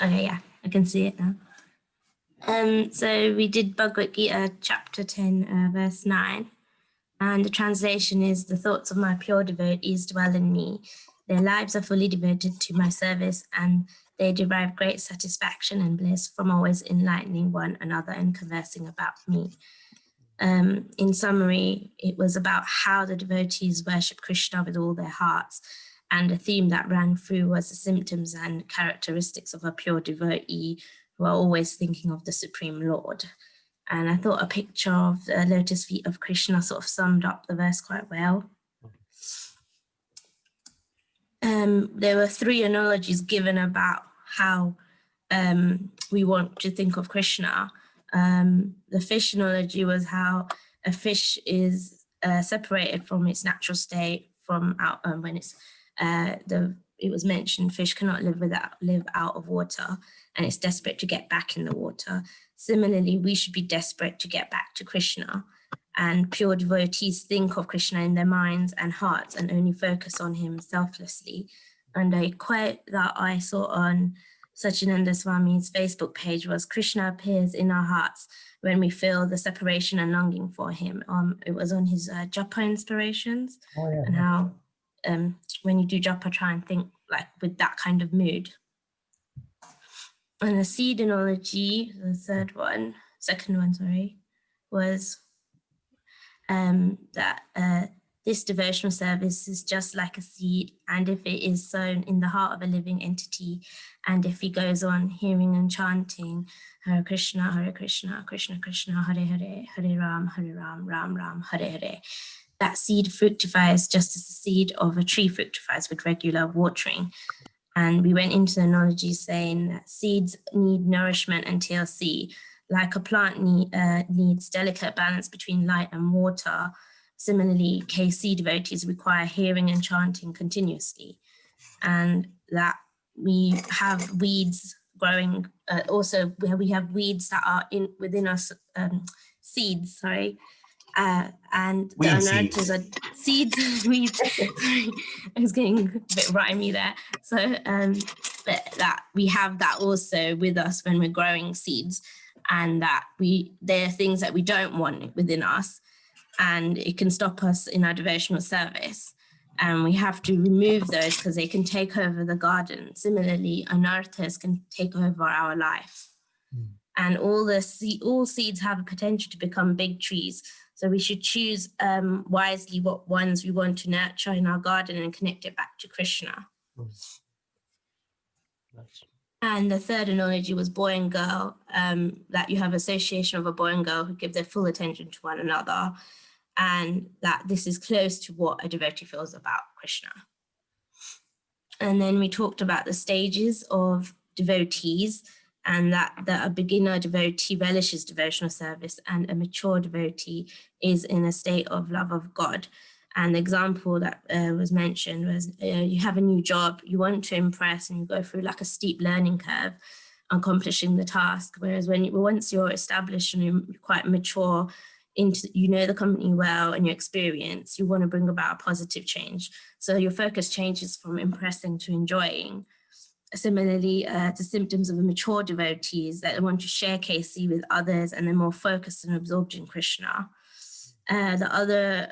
Okay, yeah, I can see it now. So we did Bhagavad Gita chapter 10, verse 9. And the translation is, the thoughts of my pure devotees dwell in me. Their lives are fully devoted to my service, and they derive great satisfaction and bliss from always enlightening one another and conversing about me. In summary, it was about how the devotees worship Krishna with all their hearts. And the theme that ran through was the symptoms and characteristics of a pure devotee who are always thinking of the Supreme Lord. And I thought a picture of the lotus feet of Krishna sort of summed up the verse quite well. There were three analogies given about how we want to think of Krishna. The fish analogy was how a fish is separated from its natural state from out when it's it was mentioned fish cannot live out of water, and it's desperate to get back in the water. Similarly, we should be desperate to get back to Krishna, and pure devotees think of Krishna in their minds and hearts and only focus on him selflessly. And a quote that I saw on Satchidananda Swami's Facebook page was, Krishna appears in our hearts when we feel the separation and longing for him. It was on his japa inspirations. Oh, yeah. And how when you do japa, try and think like with that kind of mood. And the seed analogy, the second one, was that this devotional service is just like a seed, and if it is sown in the heart of a living entity, and if he goes on hearing and chanting Hare Krishna, Krishna Krishna, Hare Hare, Hare Ram, Ram Ram, Hare Hare, that seed fructifies just as the seed of a tree fructifies with regular watering. And we went into the analogy saying that seeds need nourishment and TLC, like a plant needs delicate balance between light and water. Similarly, KC devotees require hearing and chanting continuously, and that we have weeds growing. Also, where we have weeds that are within us, seeds. And the anarthas are seeds. Weeds. Sorry, I was getting a bit rhymy there. So, but that we have that also with us when we're growing seeds, and that there are things that we don't want within us, and it can stop us in our devotional service. And we have to remove those because they can take over the garden. Similarly, anarthas can take over our life. And all seeds have a potential to become big trees. So we should choose wisely what ones we want to nurture in our garden and connect it back to Krishna. Nice. And the third analogy was boy and girl, that you have association of a boy and girl who give their full attention to one another, and that this is close to what a devotee feels about Krishna. And then we talked about the stages of devotees, and that a beginner devotee relishes devotional service, and a mature devotee is in a state of love of God. And the example that was mentioned was you have a new job, you want to impress, and you go through like a steep learning curve, accomplishing the task. Whereas once you're established and you're quite mature, you know the company well and your experience, you want to bring about a positive change. So your focus changes from impressing to enjoying. Similarly, the symptoms of a mature devotee is that they want to share KC with others, and they're more focused and absorbed in Krishna. The other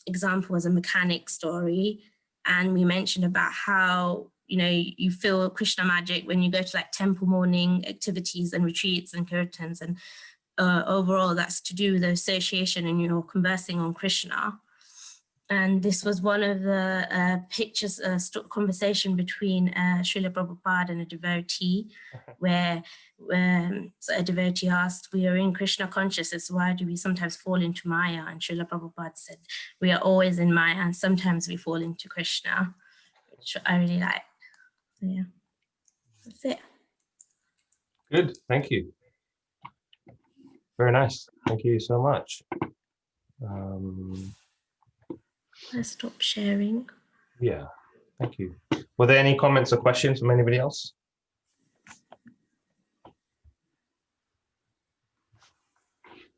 example was a mechanic story, and we mentioned about how you feel Krishna magic when you go to like temple morning activities and retreats and kirtans, and overall that's to do with the association and you're conversing on Krishna. And this was one of the pictures, conversation between Srila Prabhupada and a devotee, where a devotee asked, we are in Krishna consciousness, why do we sometimes fall into Maya? And Srila Prabhupada said, we are always in Maya and sometimes we fall into Krishna, which I really like. So yeah, that's it. Good, thank you. Very nice, thank you so much. Let's stop sharing. Yeah, thank you. Were there any comments or questions from anybody else?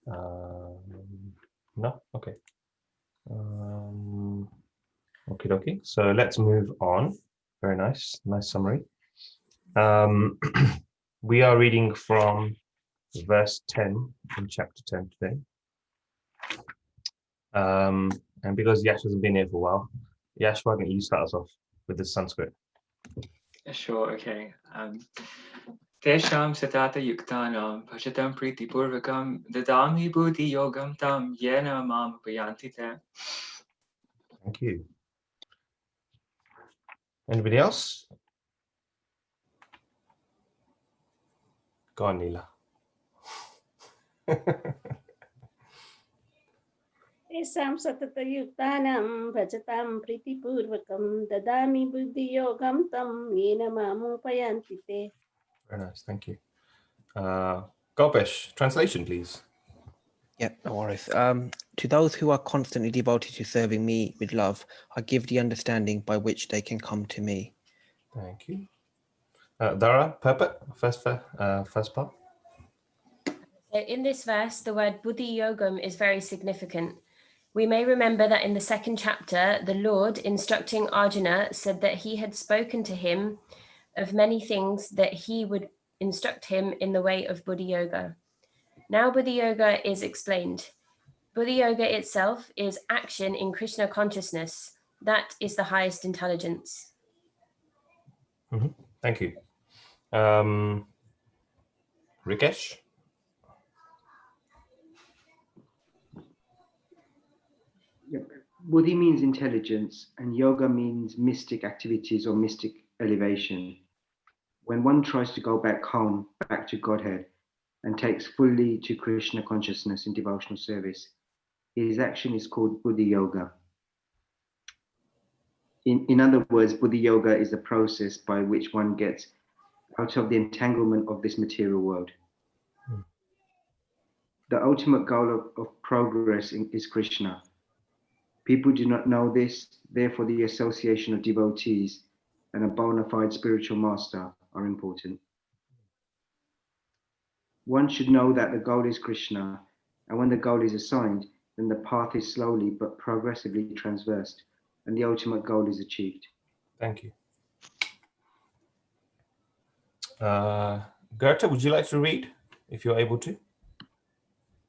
No? Okay. Okay, so let's move on. Very nice, nice summary. We are reading from verse 10 in chapter 10 today. And because Yash hasn't been here for a while, Yash, why don't you start us off with the Sanskrit? Sure, okay. Tesham satata yuktanam bhajatam pritipurvakam dadami buddhi yogam tam yena mam payanti te. Thank you. Anybody else? Go on, Neela. तेषां सततयुक्तानां भजतां प्रीतिपूर्वकं ददामि बुद्धियोगं तं येन मामुपयान्ति ते. Very nice, thank you. Gopesh, translation, please. Yeah, no worries. To those who are constantly devoted to serving me with love, I give the understanding by which they can come to me. Thank you. Dara, Pepper, first part. So in this verse, the word buddhi yogam is very significant. We may remember that in the second chapter, the Lord, instructing Arjuna, said that he had spoken to him of many things that he would instruct him in the way of buddhi yoga. Now buddhi yoga is explained. Buddhi yoga itself is action in Krishna consciousness. That is the highest intelligence. Thank you. Rikesh? Buddhi means intelligence, and yoga means mystic activities or mystic elevation. When one tries to go back home, back to Godhead, and takes fully to Krishna consciousness in devotional service, his action is called Buddhi Yoga. In other words, Buddhi Yoga is the process by which one gets out of the entanglement of this material world. The ultimate goal of progress is Krishna. People do not know this, therefore the association of devotees and a bona fide spiritual master are important. One should know that the goal is Krishna, and when the goal is assigned, then the path is slowly but progressively traversed, and the ultimate goal is achieved. Thank you. Gerta, would you like to read, if you're able to?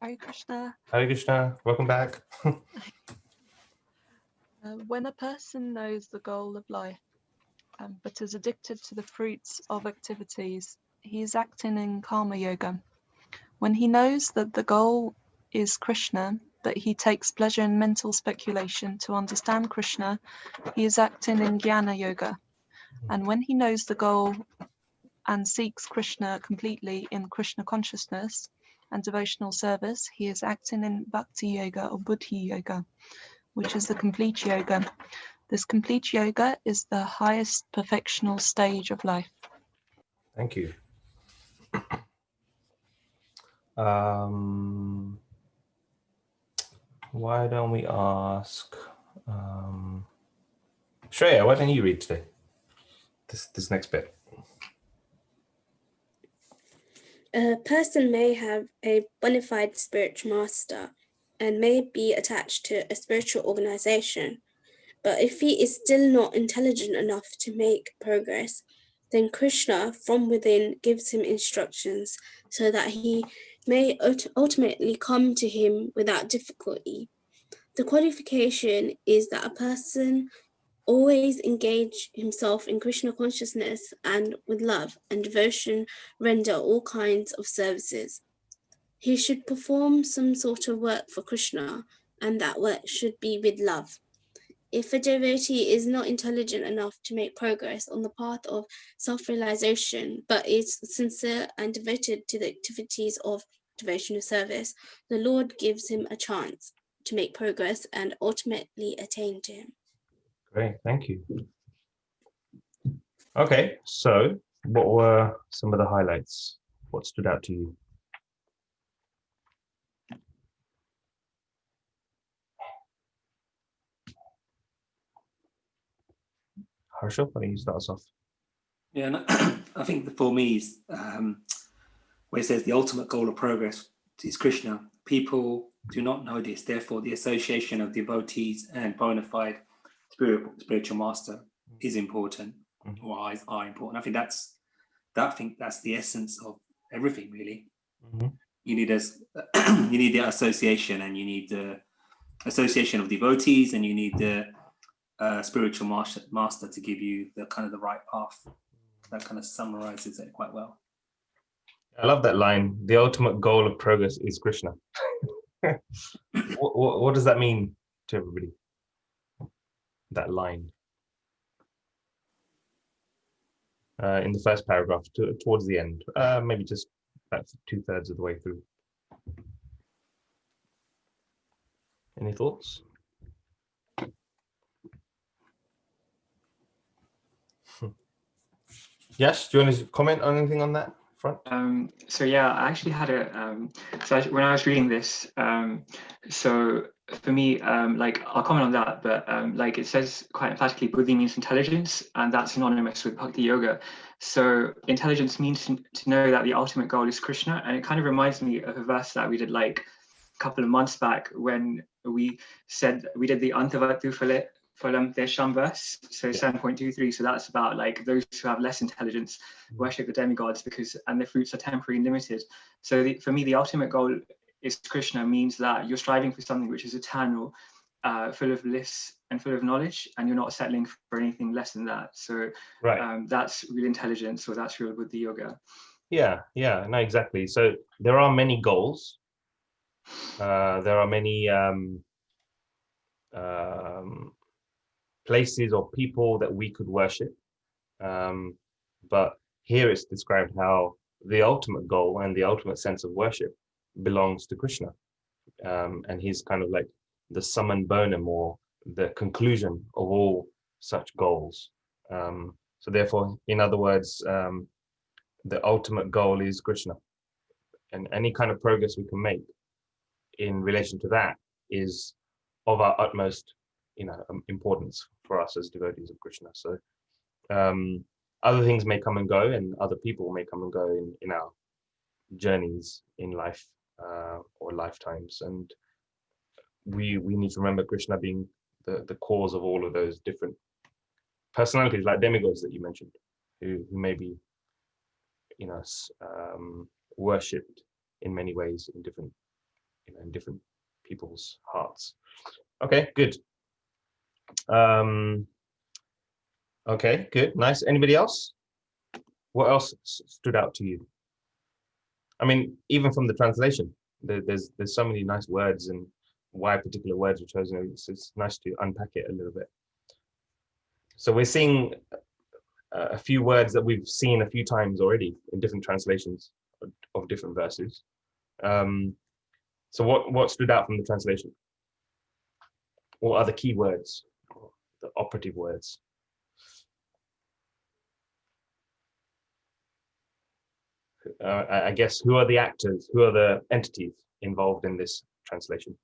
Hare Krishna. Hare Krishna, welcome back. When a person knows the goal of life, but is addicted to the fruits of activities, he is acting in karma yoga. When he knows that the goal is Krishna, but he takes pleasure in mental speculation to understand Krishna, he is acting in jnana yoga. And when he knows the goal and seeks Krishna completely in Krishna consciousness and devotional service, he is acting in bhakti yoga or buddhi yoga, which is the complete yoga. This complete yoga is the highest perfectional stage of life. Thank you. Why don't we ask Shreya, why don't you read today? This next bit. A person may have a bona fide spiritual master and may be attached to a spiritual organization, but if he is still not intelligent enough to make progress, then Krishna from within gives him instructions so that he may ultimately come to him without difficulty. The qualification is that a person always engage himself in Krishna consciousness and with love and devotion render all kinds of services. He should perform some sort of work for Krishna, and that work should be with love. If a devotee is not intelligent enough to make progress on the path of self-realization, but is sincere and devoted to the activities of devotional service, the Lord gives him a chance to make progress and ultimately attain to him. Great, thank you. Okay, so what were some of the highlights? What stood out to you? Harsha, why don't you start us off? Yeah, no, I think for me is where it says the ultimate goal of progress is Krishna. People do not know this, therefore the association of devotees and bona fide spiritual master is important, or are important. I think that's I think that's the essence of everything, really. Mhm. You need you need the association, and you need the association of devotees, and you need the spiritual master to give you the kind of the right path. That kind of summarizes it quite well. I love that line. The ultimate goal of progress is Krishna. What does that mean to everybody? That line. In the first paragraph, towards the end, maybe just about 2/3 of the way through. Any thoughts? Yes, do you want to comment on anything on that front? So yeah, I actually had when I was reading this, so for me, like I'll comment on that, but like it says quite emphatically, buddhi means intelligence, and that's synonymous with bhakti yoga. So intelligence means to know that the ultimate goal is Krishna, and it kind of reminds me of a verse that we did like a couple of months back when we did the Antavatu Phalam Desham verse, so 7.23. So that's about like those who have less intelligence worship the demigods and the fruits are temporary and limited. So for me, the ultimate goal is Krishna means that you're striving for something which is eternal, full of bliss and full of knowledge, and you're not settling for anything less than that. So that's real intelligence, or that's real buddhi yoga. Yeah, no, exactly. So there are many goals. There are many places or people that we could worship. But here it's described how the ultimate goal and the ultimate sense of worship belongs to Krishna. And he's kind of like the summum bonum, or the conclusion of all such goals. So therefore, in other words, the ultimate goal is Krishna. And any kind of progress we can make in relation to that is of our utmost, importance for us as devotees of Krishna. So other things may come and go, and other people may come and go in our journeys in life or lifetimes, and we need to remember Krishna being the cause of all of those different personalities, like demigods that you mentioned, who may be worshipped in many ways in different people's hearts. Okay, good. Okay, good, nice. Anybody else? What else stood out to you? I mean, even from the translation, there's so many nice words, and why particular words were chosen. It's nice to unpack it a little bit. So we're seeing a few words that we've seen a few times already in different translations of different verses. So what stood out from the translation? What are the key words, the operative words? I guess, who are the actors, who are the entities involved in this translation?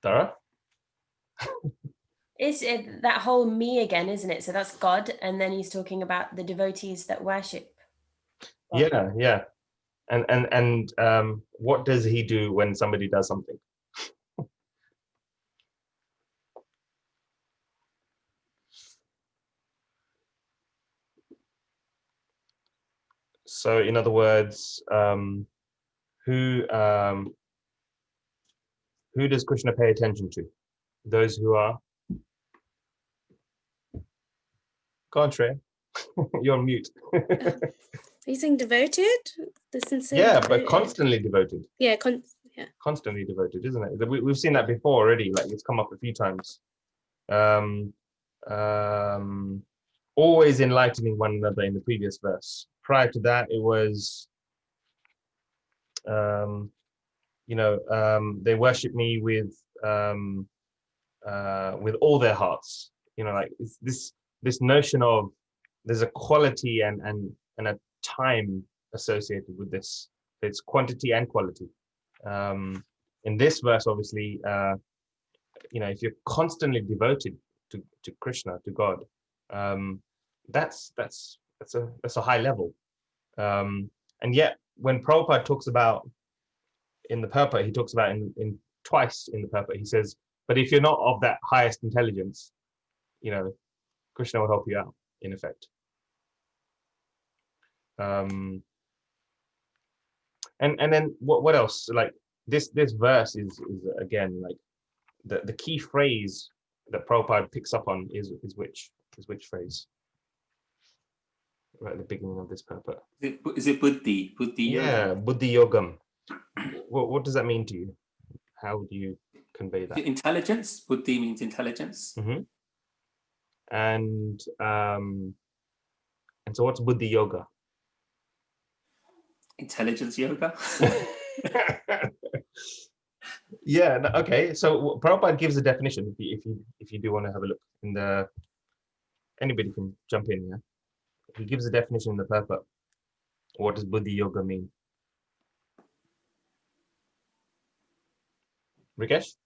Tara? It's that whole me again, isn't it? So that's God, and then he's talking about the devotees that worship God. Yeah. And what does he do when somebody does something? So in other words, who does Krishna pay attention to? Those who are... Go on, Shreya. You're on mute. Are you saying devoted? The sincere Yeah, devoted? but constantly devoted. Yeah, Constantly devoted, isn't it? We've seen that before already, like it's come up a few times. Always enlightening one another in the previous verse. Prior to that, it was, they worship me with all their hearts. Like it's this notion of there's a quality and a time associated with this. It's quantity and quality. In this verse, obviously, if you're constantly devoted to Krishna, to God, that's a high level. And yet, when Prabhupada talks about in the Purport, he talks about in twice in the Purport, he says, but if you're not of that highest intelligence, Krishna will help you out, in effect. And then what else? Like this verse is again like the key phrase that Prabhupada picks up on is which phrase? Right at the beginning of this purport. Is it buddhi? Buddhi yoga? Yeah, buddhi yogam. What does that mean to you? How would you convey that? Intelligence. Buddhi means intelligence. Mm-hmm. And so what's buddhi yoga? Intelligence yoga. Yeah. Okay. So Prabhupada gives a definition. If you do want to have a look in the, anybody can jump in here. He gives a definition in the purport. What does buddhi yoga mean? Rikesh?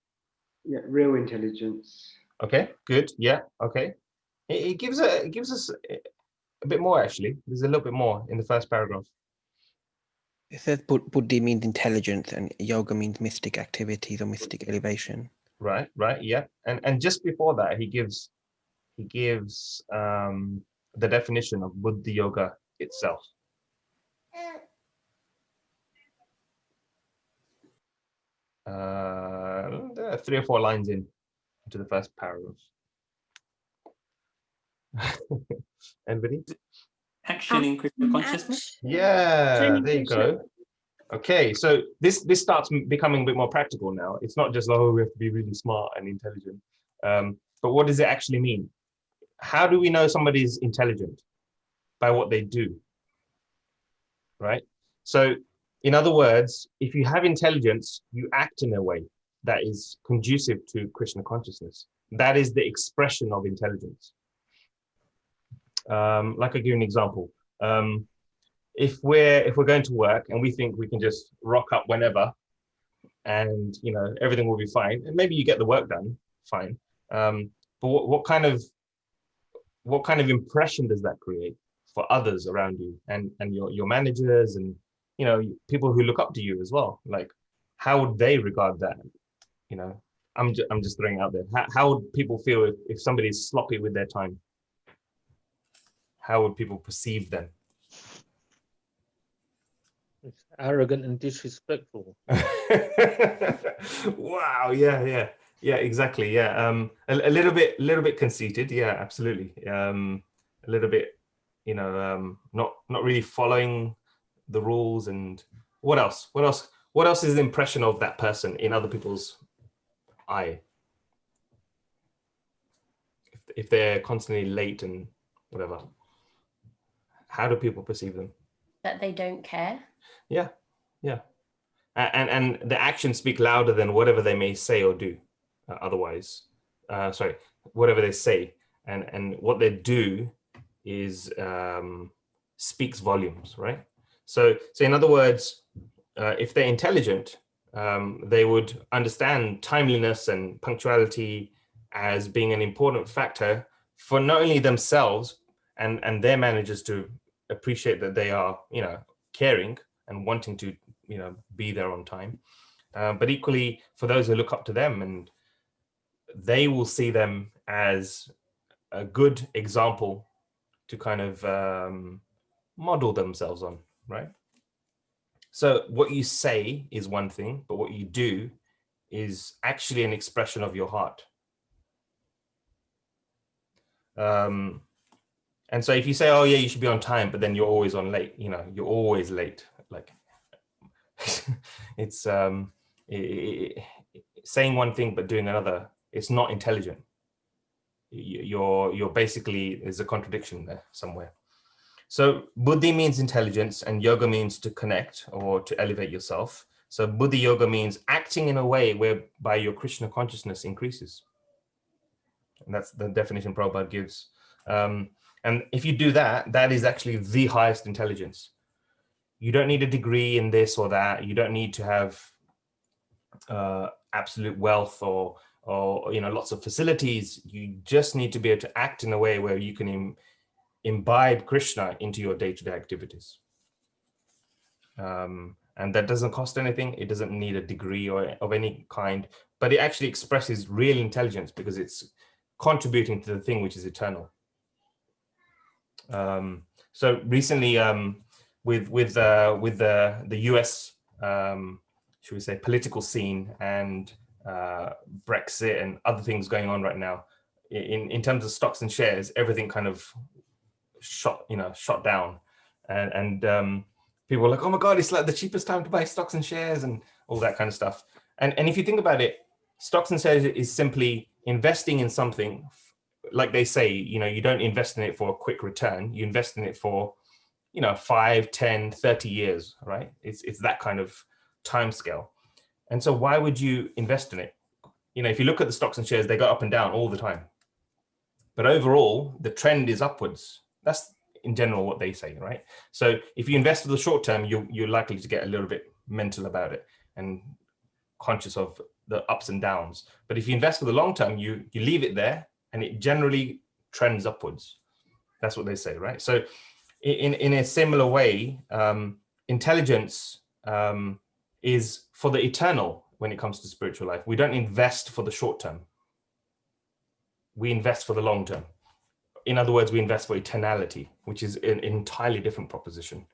Yeah, real intelligence. Okay. Good. Yeah. Okay. It gives us a bit more actually. There's a little bit more in the first paragraph. It says buddhi means intelligence and yoga means mystic activities or mystic elevation. Right, yeah. And just before that, he gives the definition of buddhi yoga itself. There are 3 or 4 lines into the first paragraph. Anybody? Action in Krishna consciousness. Yeah, there you go. Okay, so this starts becoming a bit more practical now. It's not just, oh, we have to be really smart and intelligent. But what does it actually mean? How do we know somebody's intelligent? By what they do, right? So in other words, if you have intelligence, you act in a way that is conducive to Krishna consciousness. That is the expression of intelligence. Like I give you an example. If we're going to work and we think we can just rock up whenever and everything will be fine, and maybe you get the work done fine, but what kind of impression does that create for others around you and your managers and people who look up to you as well? Like, how would they regard that? I'm just throwing it out there. How would people feel if somebody's sloppy with their time? How would people perceive them? It's arrogant and disrespectful. Wow. Yeah, exactly. Yeah. A little bit conceited. Yeah, absolutely. A little bit, not really following the rules. And what else is the impression of that person in other people's eye? If they're constantly late and whatever, how do people perceive them? That they don't care. Yeah. And the actions speak louder than whatever they may say or do. Whatever they say and what they do is speaks volumes, right? So in other words, if they're intelligent, they would understand timeliness and punctuality as being an important factor for not only themselves and their managers to appreciate that they are, caring and wanting to, be there on time, but equally for those who look up to them, and they will see them as a good example to kind of model themselves on, right? So what you say is one thing, but what you do is actually an expression of your heart. And so if you say, oh yeah, you should be on time, but then you're always late, you're always late. Like it's saying one thing, but doing another. It's not intelligent. You're basically, there's a contradiction there somewhere. So buddhi means intelligence and yoga means to connect or to elevate yourself. So buddhi yoga means acting in a way whereby your Krishna consciousness increases. And that's the definition Prabhupada gives. And if you do that, that is actually the highest intelligence. You don't need a degree in this or that. You don't need to have absolute wealth or lots of facilities. You just need to be able to act in a way where you can imbibe Krishna into your day-to-day activities. And that doesn't cost anything. It doesn't need a degree or of any kind, but it actually expresses real intelligence because it's contributing to the thing which is eternal. So recently, with the US, should we say, political scene and Brexit and other things going on right now, in terms of stocks and shares, everything kind of shot down, and people were like, oh my God, it's like the cheapest time to buy stocks and shares and all that kind of stuff. And if you think about it, stocks and shares is simply investing in something. Like they say, you don't invest in it for a quick return. You invest in it for, 5, 10, 30 years, right? It's that kind of time scale. And so why would you invest in it? If you look at the stocks and shares, they go up and down all the time. But overall, the trend is upwards. That's in general what they say, right? So if you invest for the short term, you're likely to get a little bit mental about it and conscious of the ups and downs. But if you invest for the long term, you leave it there and it generally trends upwards. That's what they say, right? So in a similar way, intelligence is for the eternal when it comes to spiritual life. We don't invest for the short term. We invest for the long term. In other words, we invest for eternality, which is an entirely different proposition,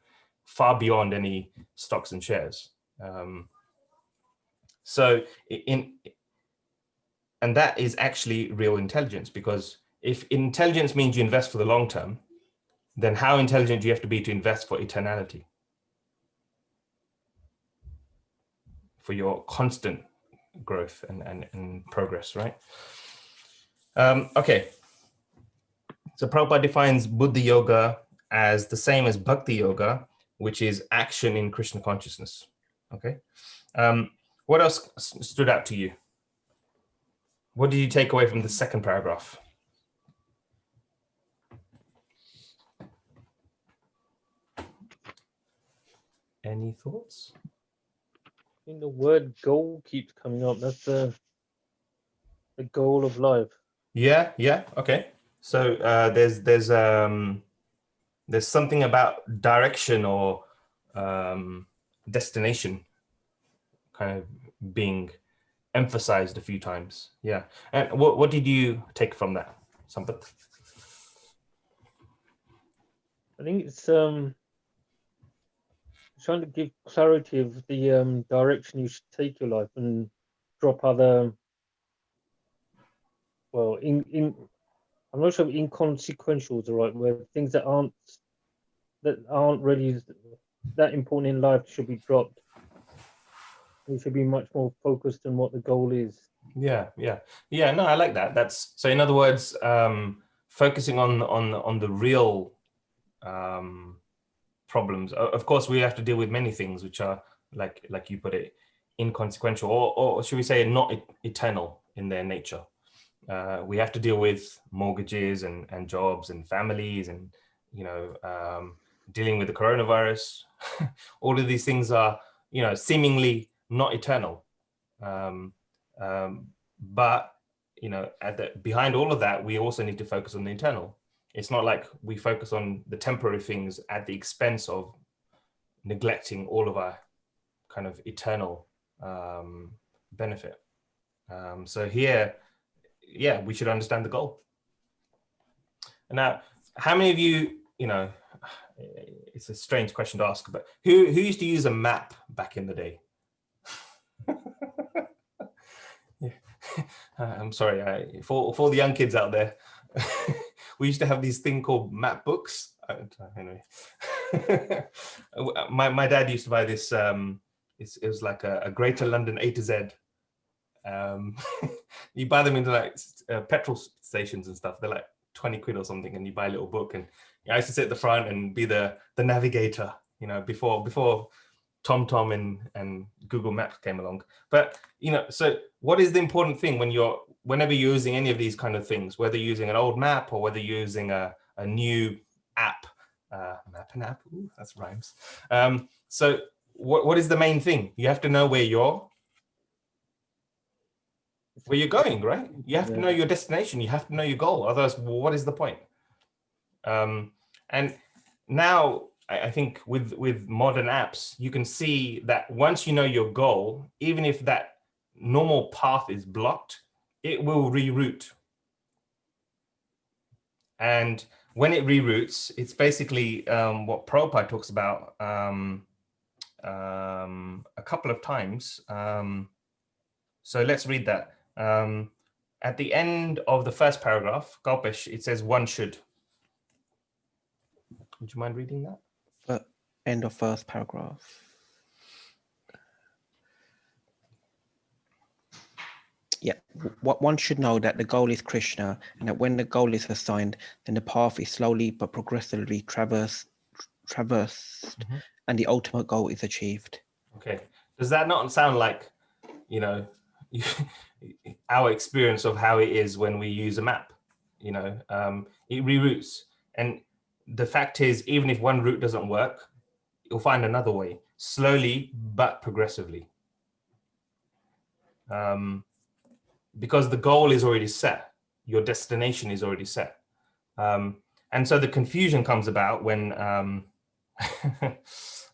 far beyond any stocks and shares. And that is actually real intelligence, because if intelligence means you invest for the long term, then how intelligent do you have to be to invest for eternality? For your constant growth and progress, right? Okay. So Prabhupada defines Buddhi Yoga as the same as Bhakti Yoga, which is action in Krishna consciousness. Okay. What else stood out to you? What did you take away from the second paragraph? Any thoughts? I think the word goal keeps coming up. That's the goal of life. Yeah. Okay. So there's something about direction or destination kind of being emphasized a few times. Yeah. And what did you take from that, Sampath? I think it's trying to give clarity of the direction you should take your life and drop other, well, I'm not sure if inconsequential is the right word. Things that aren't really that important in life should be dropped. We should be much more focused on what the goal is. Yeah. No, I like that. That's so. In other words, focusing on the real problems. Of course, we have to deal with many things which are like you put it, inconsequential, or should we say, not eternal in their nature. We have to deal with mortgages and jobs and families and dealing with the coronavirus. All of these things are seemingly not eternal, but behind all of that, we also need to focus on the eternal. It's not like we focus on the temporary things at the expense of neglecting all of our kind of eternal benefit. So here, yeah, we should understand the goal. Now, how many of you, it's a strange question to ask, but who used to use a map back in the day? Yeah. I'm sorry, for the young kids out there, we used to have these thing called map books. Anyway, my dad used to buy this. It was like a Greater London A to Z. You buy them into like petrol stations and stuff. They're like 20 quid or something, and you buy a little book. And I used to sit at the front and be the navigator, before TomTom and Google Maps came along. But so what is the important thing whenever you're using any of these kind of things, whether you're using an old map or whether you're using a new app, map and app, ooh, that's rhymes. So what is the main thing? You have to know where you're going, right? You have to know your destination. You have to know your goal. Otherwise, what is the point? And now I think with modern apps, you can see that once you know your goal, even if that normal path is blocked, it will reroute And when it reroutes, it's basically what Prabhupada talks about a couple of times. So let's read that. At the end of the first paragraph, Kalpesh, it says one should. Would you mind reading that? End of first paragraph. Yeah, one should know that the goal is Krishna, and that when the goal is assigned, then the path is slowly but progressively traversed, and the ultimate goal is achieved. Okay. Does that not sound like, our experience of how it is when we use a map? It reroutes, and the fact is, even if one route doesn't work, you'll find another way, slowly but progressively. Because the goal is already set, your destination is already set. And so the confusion comes about when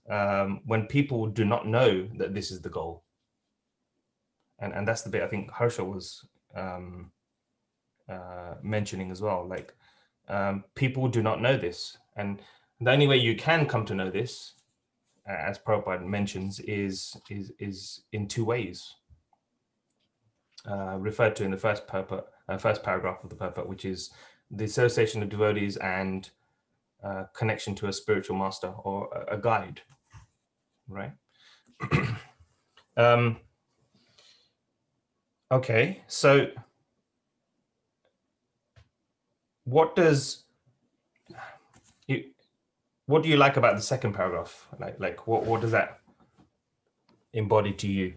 when people do not know that this is the goal. And that's the bit I think Harsha was mentioning as well. Like, people do not know this. And the only way you can come to know this, as Prabhupada mentions, is in two ways. Referred to in the first paragraph of the purport, which is the association of devotees and connection to a spiritual master or a guide, right? Okay, so what do you like about the second paragraph? Like what does that embody to you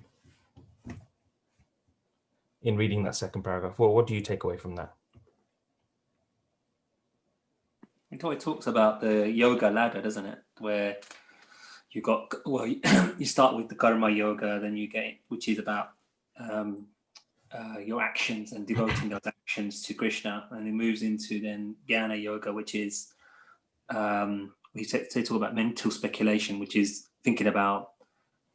in reading that second paragraph? Well, what do you take away from that? It talks about the yoga ladder, doesn't it? Where you got, well, you start with the karma yoga, then you get, which is about your actions and devoting those actions to Krishna, and it moves into then jnana yoga, which is we talk about mental speculation, which is thinking about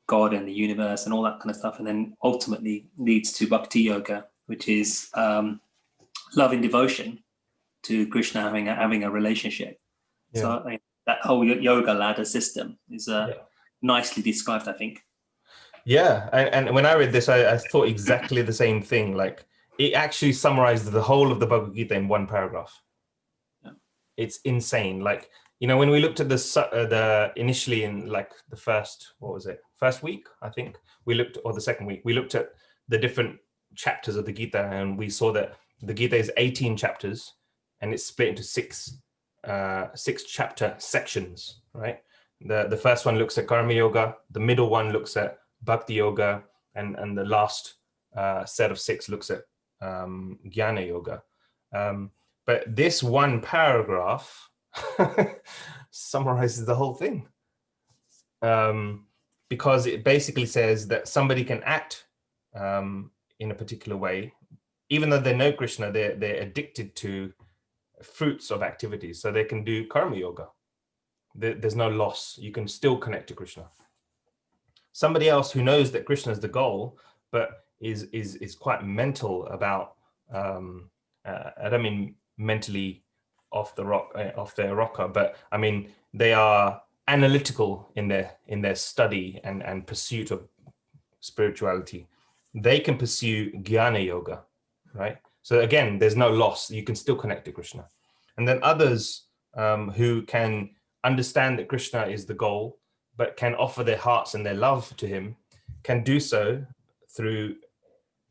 God and the universe and all that kind of stuff, and then ultimately leads to bhakti yoga, which is love and devotion to Krishna, having a relationship. Yeah. So that whole yoga ladder system is nicely described, I think. Yeah, and when I read this, I thought exactly the same thing. Like, it actually summarized the whole of the Bhagavad Gita in one paragraph. Yeah. It's insane. Like, when we looked at the initially in like the first week, I think or the second week, we looked at the different chapters of the Gita, and we saw that the Gita is 18 chapters, and it's split into six chapter sections, right? The first one looks at karma yoga, the middle one looks at bhakti yoga, and the last set of 6 looks at jnana yoga. But this one paragraph summarizes the whole thing, because it basically says that somebody can act in a particular way, even though they know Krishna, they're addicted to fruits of activities. So they can do karma yoga. There's no loss. You can still connect to Krishna. Somebody else who knows that Krishna is the goal, but is quite mental about, I don't mean mentally off their rocker, but I mean they are analytical in their study and pursuit of spirituality. They can pursue jnana yoga, right? So again, there's no loss. You can still connect to Krishna. And then others who can understand that Krishna is the goal, but can offer their hearts and their love to him, can do so through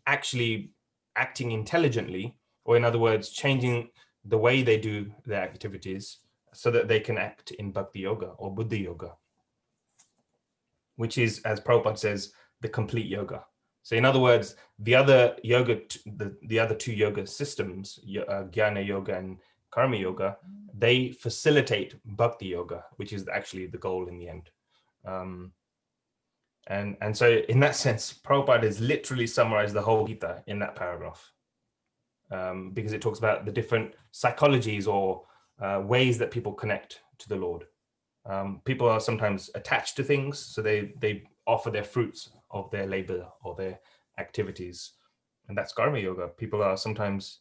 actually acting intelligently, or in other words, changing the way they do their activities so that they can act in bhakti yoga or buddhi yoga, which is, as Prabhupada says, the complete yoga. So in other words, the other yoga, the other 2 yoga systems, jnana yoga and karma yoga, they facilitate bhakti yoga, which is actually the goal in the end. And so in that sense, Prabhupada has literally summarized the whole Gita in that paragraph, because it talks about the different psychologies or ways that people connect to the Lord. People are sometimes attached to things, so they offer their fruits of their labor or their activities, and that's karma yoga. People are sometimes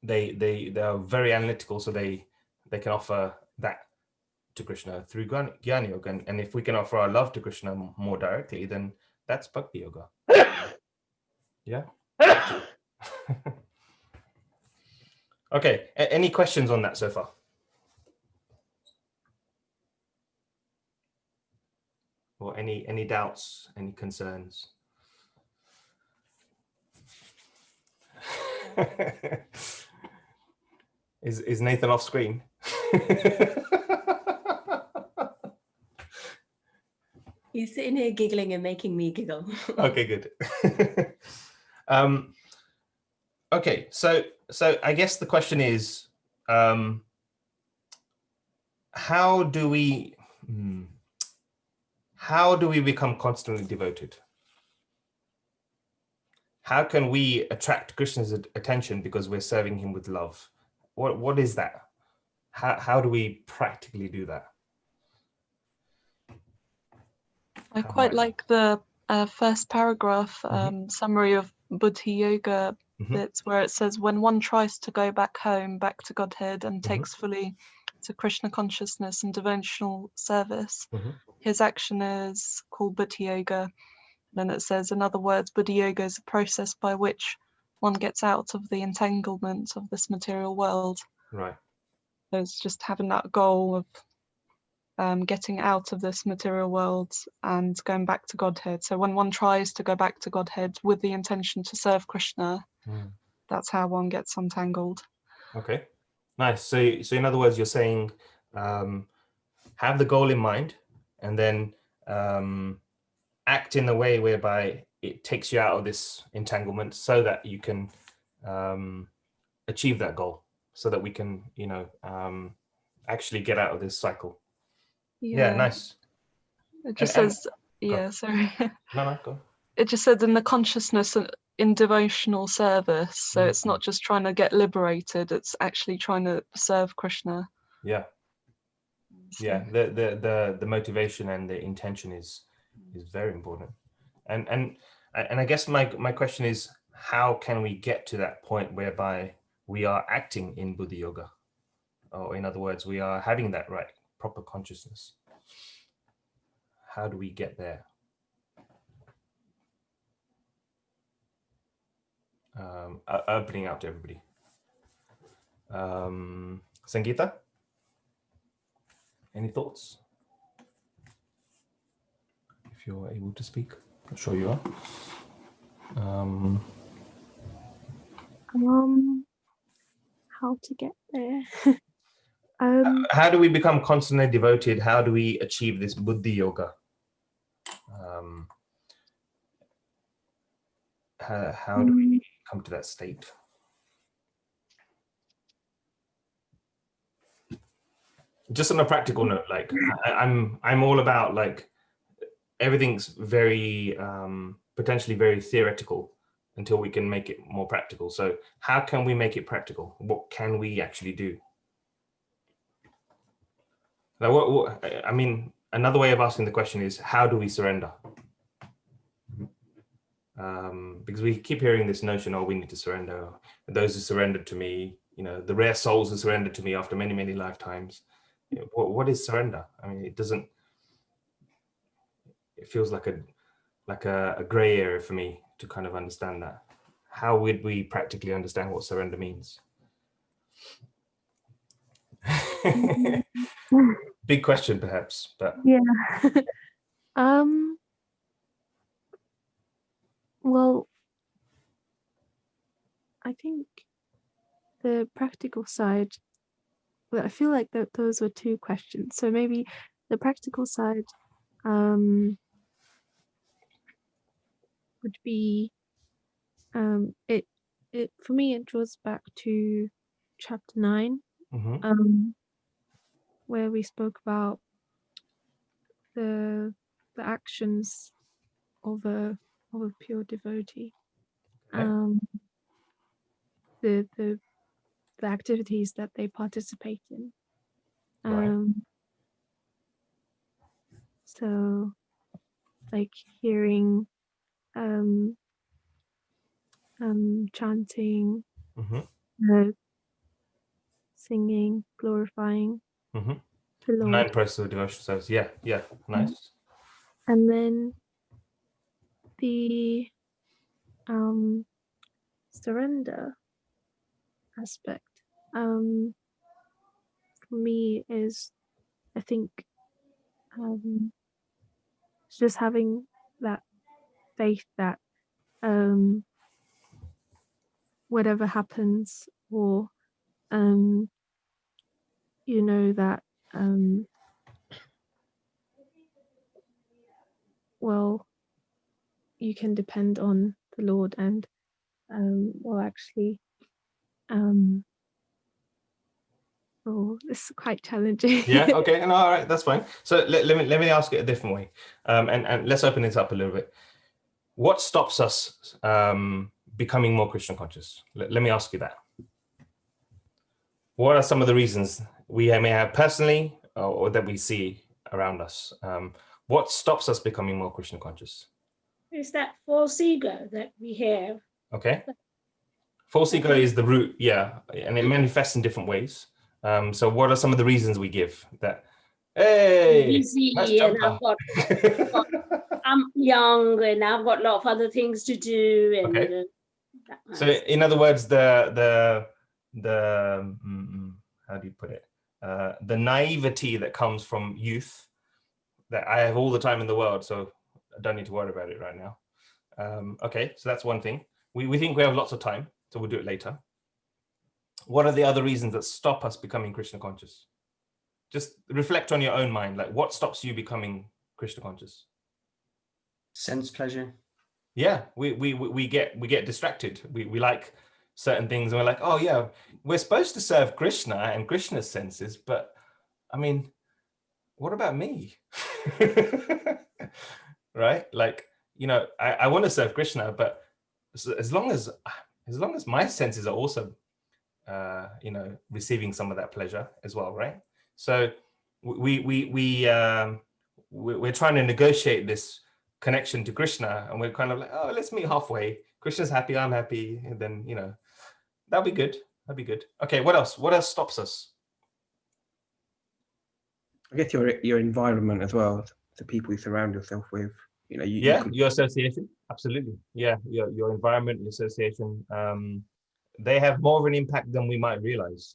they are very analytical, so they can offer that to Krishna through Jnana Yoga, and if we can offer our love to Krishna more directly, then that's Bhakti Yoga. Yeah. Okay. Any questions on that so far? Or any doubts, any concerns? Is Nathan off screen? He's sitting here giggling and making me giggle. Okay, good. Okay, so I guess the question is, how do we become constantly devoted? How can we attract Krishna's attention because we're serving him with love? What is that? How do we practically do that? I quite like the first paragraph summary of Buddhi Yoga bits where it says, when one tries to go back home, back to Godhead, and takes fully to Krishna consciousness and devotional service, his action is called Buddhi Yoga. Then it says, in other words, Buddhi Yoga is a process by which one gets out of the entanglement of this material world. Right. So it's just having that goal of getting out of this material world and going back to Godhead. So when one tries to go back to Godhead with the intention to serve Krishna, that's how one gets untangled. Okay, nice. So in other words, you're saying have the goal in mind, and then act in a way whereby it takes you out of this entanglement, so that you can achieve that goal, so that we can, actually get out of this cycle. Yeah, nice. It just says, sorry. No, go. It just says in the consciousness in devotional service. So it's not just trying to get liberated, it's actually trying to serve Krishna. Yeah. Yeah, the motivation and the intention is very important. And I guess my question is, how can we get to that point whereby we are acting in Buddha Yoga? Or in other words, we are having that right proper consciousness. How do we get there? Opening out to everybody. Sangeeta, any thoughts? If you're able to speak, I'm sure you are. How to get there? How do we become constantly devoted? How do we achieve this Buddhi Yoga? How do we come to that state? Just on a practical note, like I'm all about, like, everything's very potentially very theoretical until we can make it more practical. So how can we make it practical? What can we actually do? Now, I mean, another way of asking the question is, how do we surrender? Because we keep hearing this notion, oh, we need to surrender. Those who surrendered to me, the rare souls who surrendered to me after many, many lifetimes. What is surrender? I mean, it feels like a gray area for me to kind of understand that. How would we practically understand what surrender means? Big question, perhaps, but yeah. Well, I think the practical side, well, I feel like those were two questions. So maybe the practical side would be it for me, it draws back to chapter 9, where we spoke about the actions of a pure devotee. The activities that they participate in. So, like hearing, chanting, singing, glorifying Mm-hmm. the Nine Lord. processes of devotional service. Yeah, yeah, nice. And then the surrender aspect for me is, I think, just having that faith that whatever happens, or you know that well, you can depend on the Lord, and well, actually, oh, this is quite challenging. Yeah, okay, no, all right, that's fine. So let me ask it a different way, and let's open this up a little bit. What stops us becoming more Christian conscious? Let me ask you that. What are some of the reasons we may have personally, or that we see around us? What stops us becoming more Christian conscious? It's that false ego that we have. Okay. False ego is the root, yeah, and it manifests in different ways. So what are some of the reasons we give that? Hey, Busy, nice and jumper. I'm young and I've got a lot of other things to do. And Okay. that So kind of in other words, the how do you put it? The naivety that comes from youth, that I have all the time in the world, so I don't need to worry about it right now. Okay, so that's one thing. We think we have lots of time, so we'll do it later. What are the other reasons that stop us becoming Krishna conscious? Just reflect on your own mind. Like, what stops you becoming Krishna conscious? Sense pleasure. Yeah, we get distracted. We like certain things, and we're like, oh yeah, we're supposed to serve Krishna and Krishna's senses, but I mean, what about me? Right? Like, you know, I want to serve Krishna, but as long as my senses are also you know, receiving some of that pleasure as well, right? So we're trying to negotiate this connection to Krishna, and we're kind of like, oh, let's meet halfway. Krishna's happy, I'm happy, and then, you know, that'd be good. That'd be good. Okay, what else? What else stops us? I guess your environment as well, the people you surround yourself with. You know, your association, absolutely. Yeah, your environment, your association, they have more of an impact than we might realize.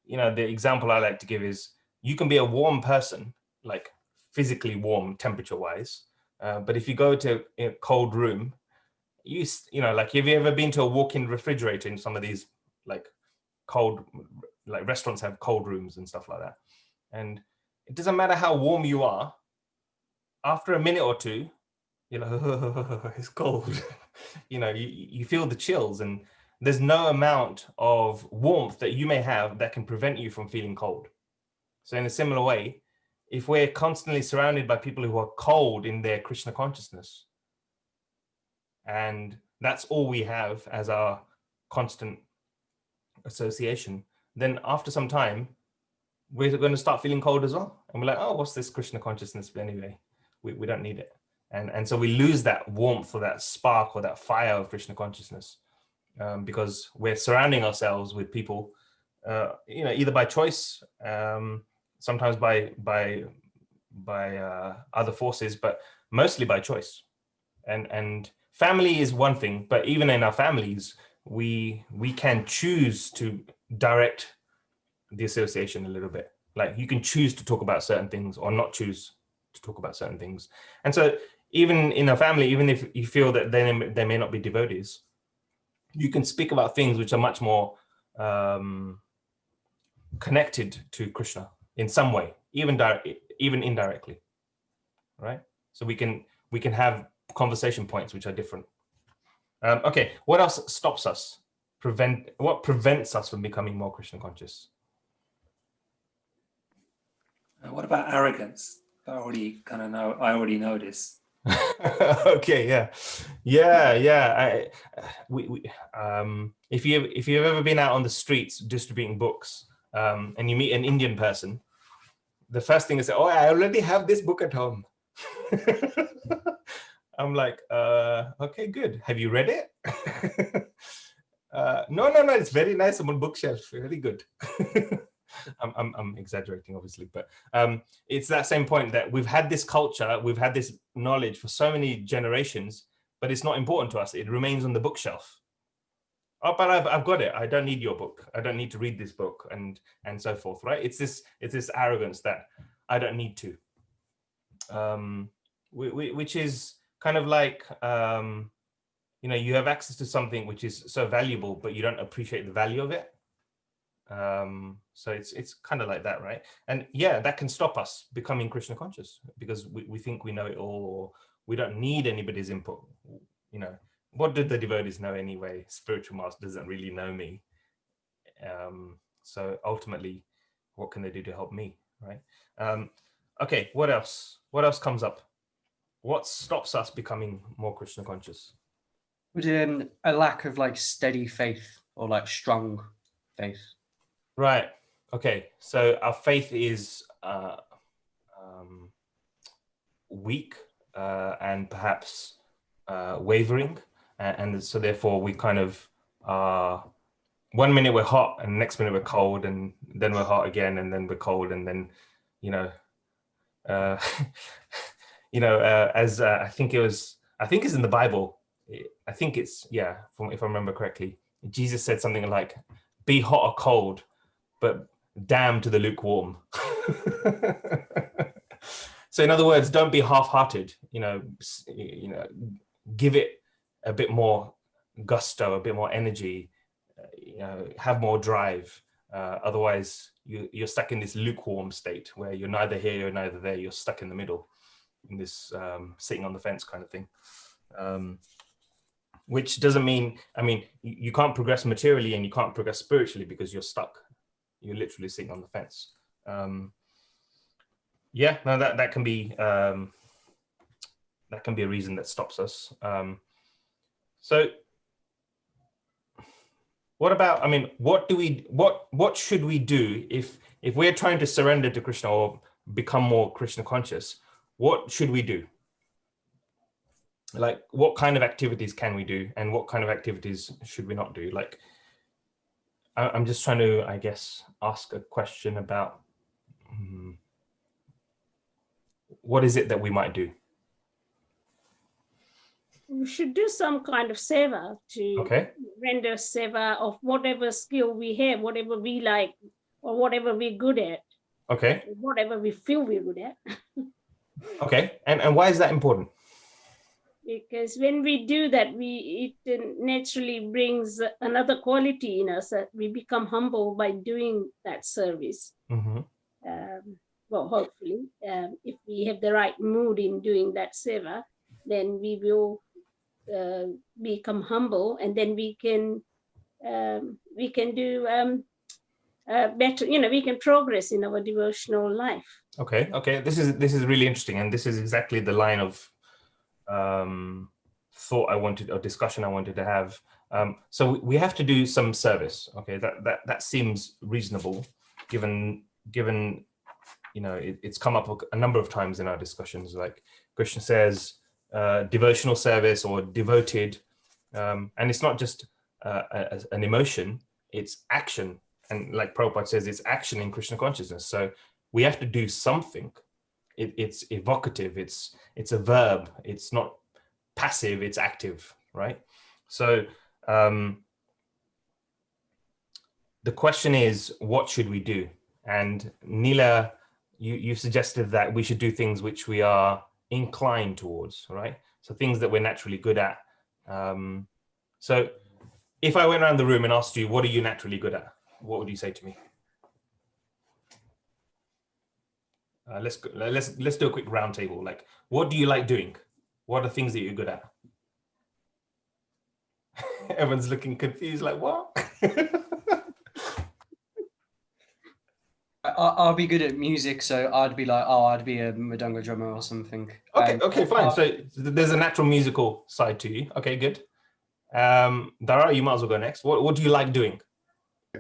You know, the example I like to give is, you can be a warm person, like physically warm temperature-wise, but if you go to a cold room, you know, like, have you ever been to a walk-in refrigerator in some of these like cold, like restaurants have cold rooms and stuff like that, and it doesn't matter how warm you are, after a minute or two, you're like, oh, it's cold. You know, you feel the chills, and there's no amount of warmth that you may have that can prevent you from feeling cold. So in a similar way, if we're constantly surrounded by people who are cold in their Krishna consciousness, and that's all we have as our constant association, then after some time, we're going to start feeling cold as well. And we're like, oh, what's this Krishna consciousness anyway? We don't need it. And so we lose that warmth or that spark or that fire of Krishna consciousness, because we're surrounding ourselves with people, you know, either by choice, sometimes by other forces, but mostly by choice. And family is one thing, but even in our families, we can choose to direct the association a little bit. Like, you can choose to talk about certain things or not choose to talk about certain things. And so even in a family, even if you feel that they may not be devotees, you can speak about things which are much more connected to Krishna in some way, even indirectly, right? So we can have conversation points which are different. Okay, what else stops us? What prevents us from becoming more Krishna conscious? What about arrogance? I already know this. Okay, yeah. If you've ever been out on the streets distributing books, and you meet an Indian person, the first thing is, oh, I already have this book at home. I'm like, okay, good. Have you read it? No, it's very nice on bookshelf. Very good. I'm exaggerating, obviously, but it's that same point that we've had this culture, we've had this knowledge for so many generations, but it's not important to us. It remains on the bookshelf. Oh, but I've got it. I don't need your book. I don't need to read this book, and so forth, right? It's this arrogance that I don't need to, which is kind of like, you know, you have access to something which is so valuable, but you don't appreciate the value of it. So it's kind of like that, right? And yeah, that can stop us becoming Krishna conscious because we think we know it all, or we don't need anybody's input. You know, what did the devotees know anyway? Spiritual master doesn't really know me. So ultimately, what can they do to help me, right? Okay, what else? What else comes up? What stops us becoming more Krishna conscious? Would a lack of like steady faith or like strong faith? Right. Okay. So our faith is weak and perhaps wavering, and so therefore we kind of 1 minute we're hot and the next minute we're cold, and then we're hot again, and then we're cold, and then as I think it's in the Bible. I think it's, yeah, if I remember correctly, Jesus said something like, "Be hot or cold, but damn to the lukewarm." So in other words, don't be half-hearted. Give it a bit more gusto, a bit more energy. Have more drive. Otherwise, you're stuck in this lukewarm state where you're neither here, you're neither there. You're stuck in the middle, in this sitting on the fence kind of thing. Which doesn't mean, you can't progress materially and you can't progress spiritually because you're stuck. You're literally sitting on the fence. Yeah, no, that can be a reason that stops us. So what about, what should we do if we're trying to surrender to Krishna or become more Krishna conscious? What should we do? Like, what kind of activities can we do, and what kind of activities should we not do? Like, I'm just trying to, I guess, ask a question about what is it that we might do? We should do some kind of seva to render seva of whatever skill we have, whatever we like, or whatever we're good at. Okay. Whatever we feel we're good at. Okay, and why is that important? Because when we do that, it naturally brings another quality in us, that we become humble by doing that service. Mm-hmm. Well, hopefully, if we have the right mood in doing that seva, then we will become humble, and then we can do better. We can progress in our devotional life. Okay. This is really interesting, and this is exactly the line of thought I wanted, or discussion I wanted to have. So we have to do some service. Okay, that seems reasonable, given it's come up a number of times in our discussions. Like Krishna says, devotional service or devoted, and it's not just an emotion; it's action. And like Prabhupada says, it's action in Krishna consciousness. So we have to do something. It's evocative. It's a verb. It's not passive. It's active, right? So the question is, what should we do? And Neela, you suggested that we should do things which we are inclined towards, right? So things that we're naturally good at. So if I went around the room and asked you, what are you naturally good at? What would you say to me? Let's do a quick round table. Like, what do you like doing? What are things that you're good at? Everyone's looking confused, like, what? I'll be good at music, so I'd be like, I'd be a Madanga drummer or something. Okay, fine. So there's a natural musical side to you. Okay, good. Dara, you might as well go next. What do you like doing?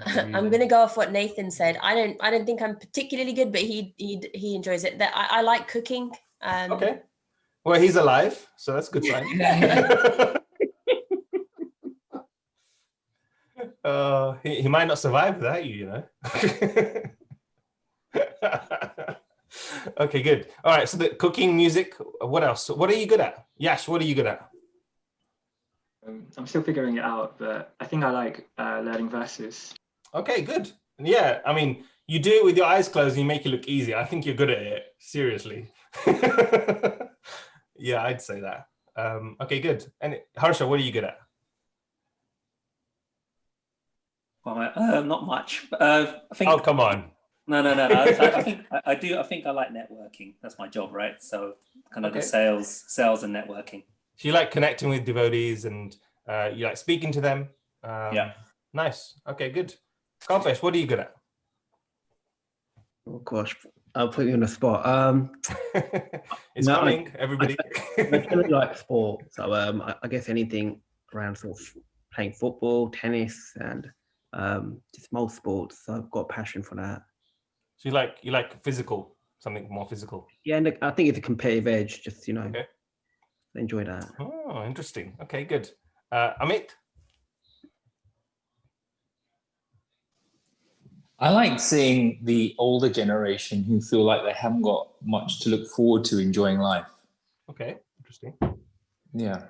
I'm going to go off what Nathan said. I don't think I'm particularly good, but he enjoys it. That I like cooking. Okay. Well, he's alive, so that's a good sign. He might not survive without you, you know. Okay, good. All right, so the cooking, music, what else? What are you good at? Yash, what are you good at? I'm still figuring it out, but I think I like learning verses. Okay, good. Yeah, I mean, you do it with your eyes closed and you make it look easy. I think you're good at it, seriously. Yeah, I'd say that. Okay, good. And Harsha, what are you good at? Well, not much. I think. Oh, come on. No. I think I think I like networking. That's my job, right? So kind of the sales and networking. So you like connecting with devotees and you like speaking to them? Yeah. Nice. Okay, good. Kalpesh, what are you good at? Oh gosh, I'll put you on the spot. It's coming, everybody. I really like sport, so I guess anything around sort of playing football, tennis, and just most sports. So I've got a passion for that. So you like physical, something more physical. Yeah, and I think it's a competitive edge. Just Okay. Enjoy that. Oh, interesting. Okay, good. Amit. I like seeing the older generation who feel like they haven't got much to look forward to enjoying life. Okay, interesting. Yeah.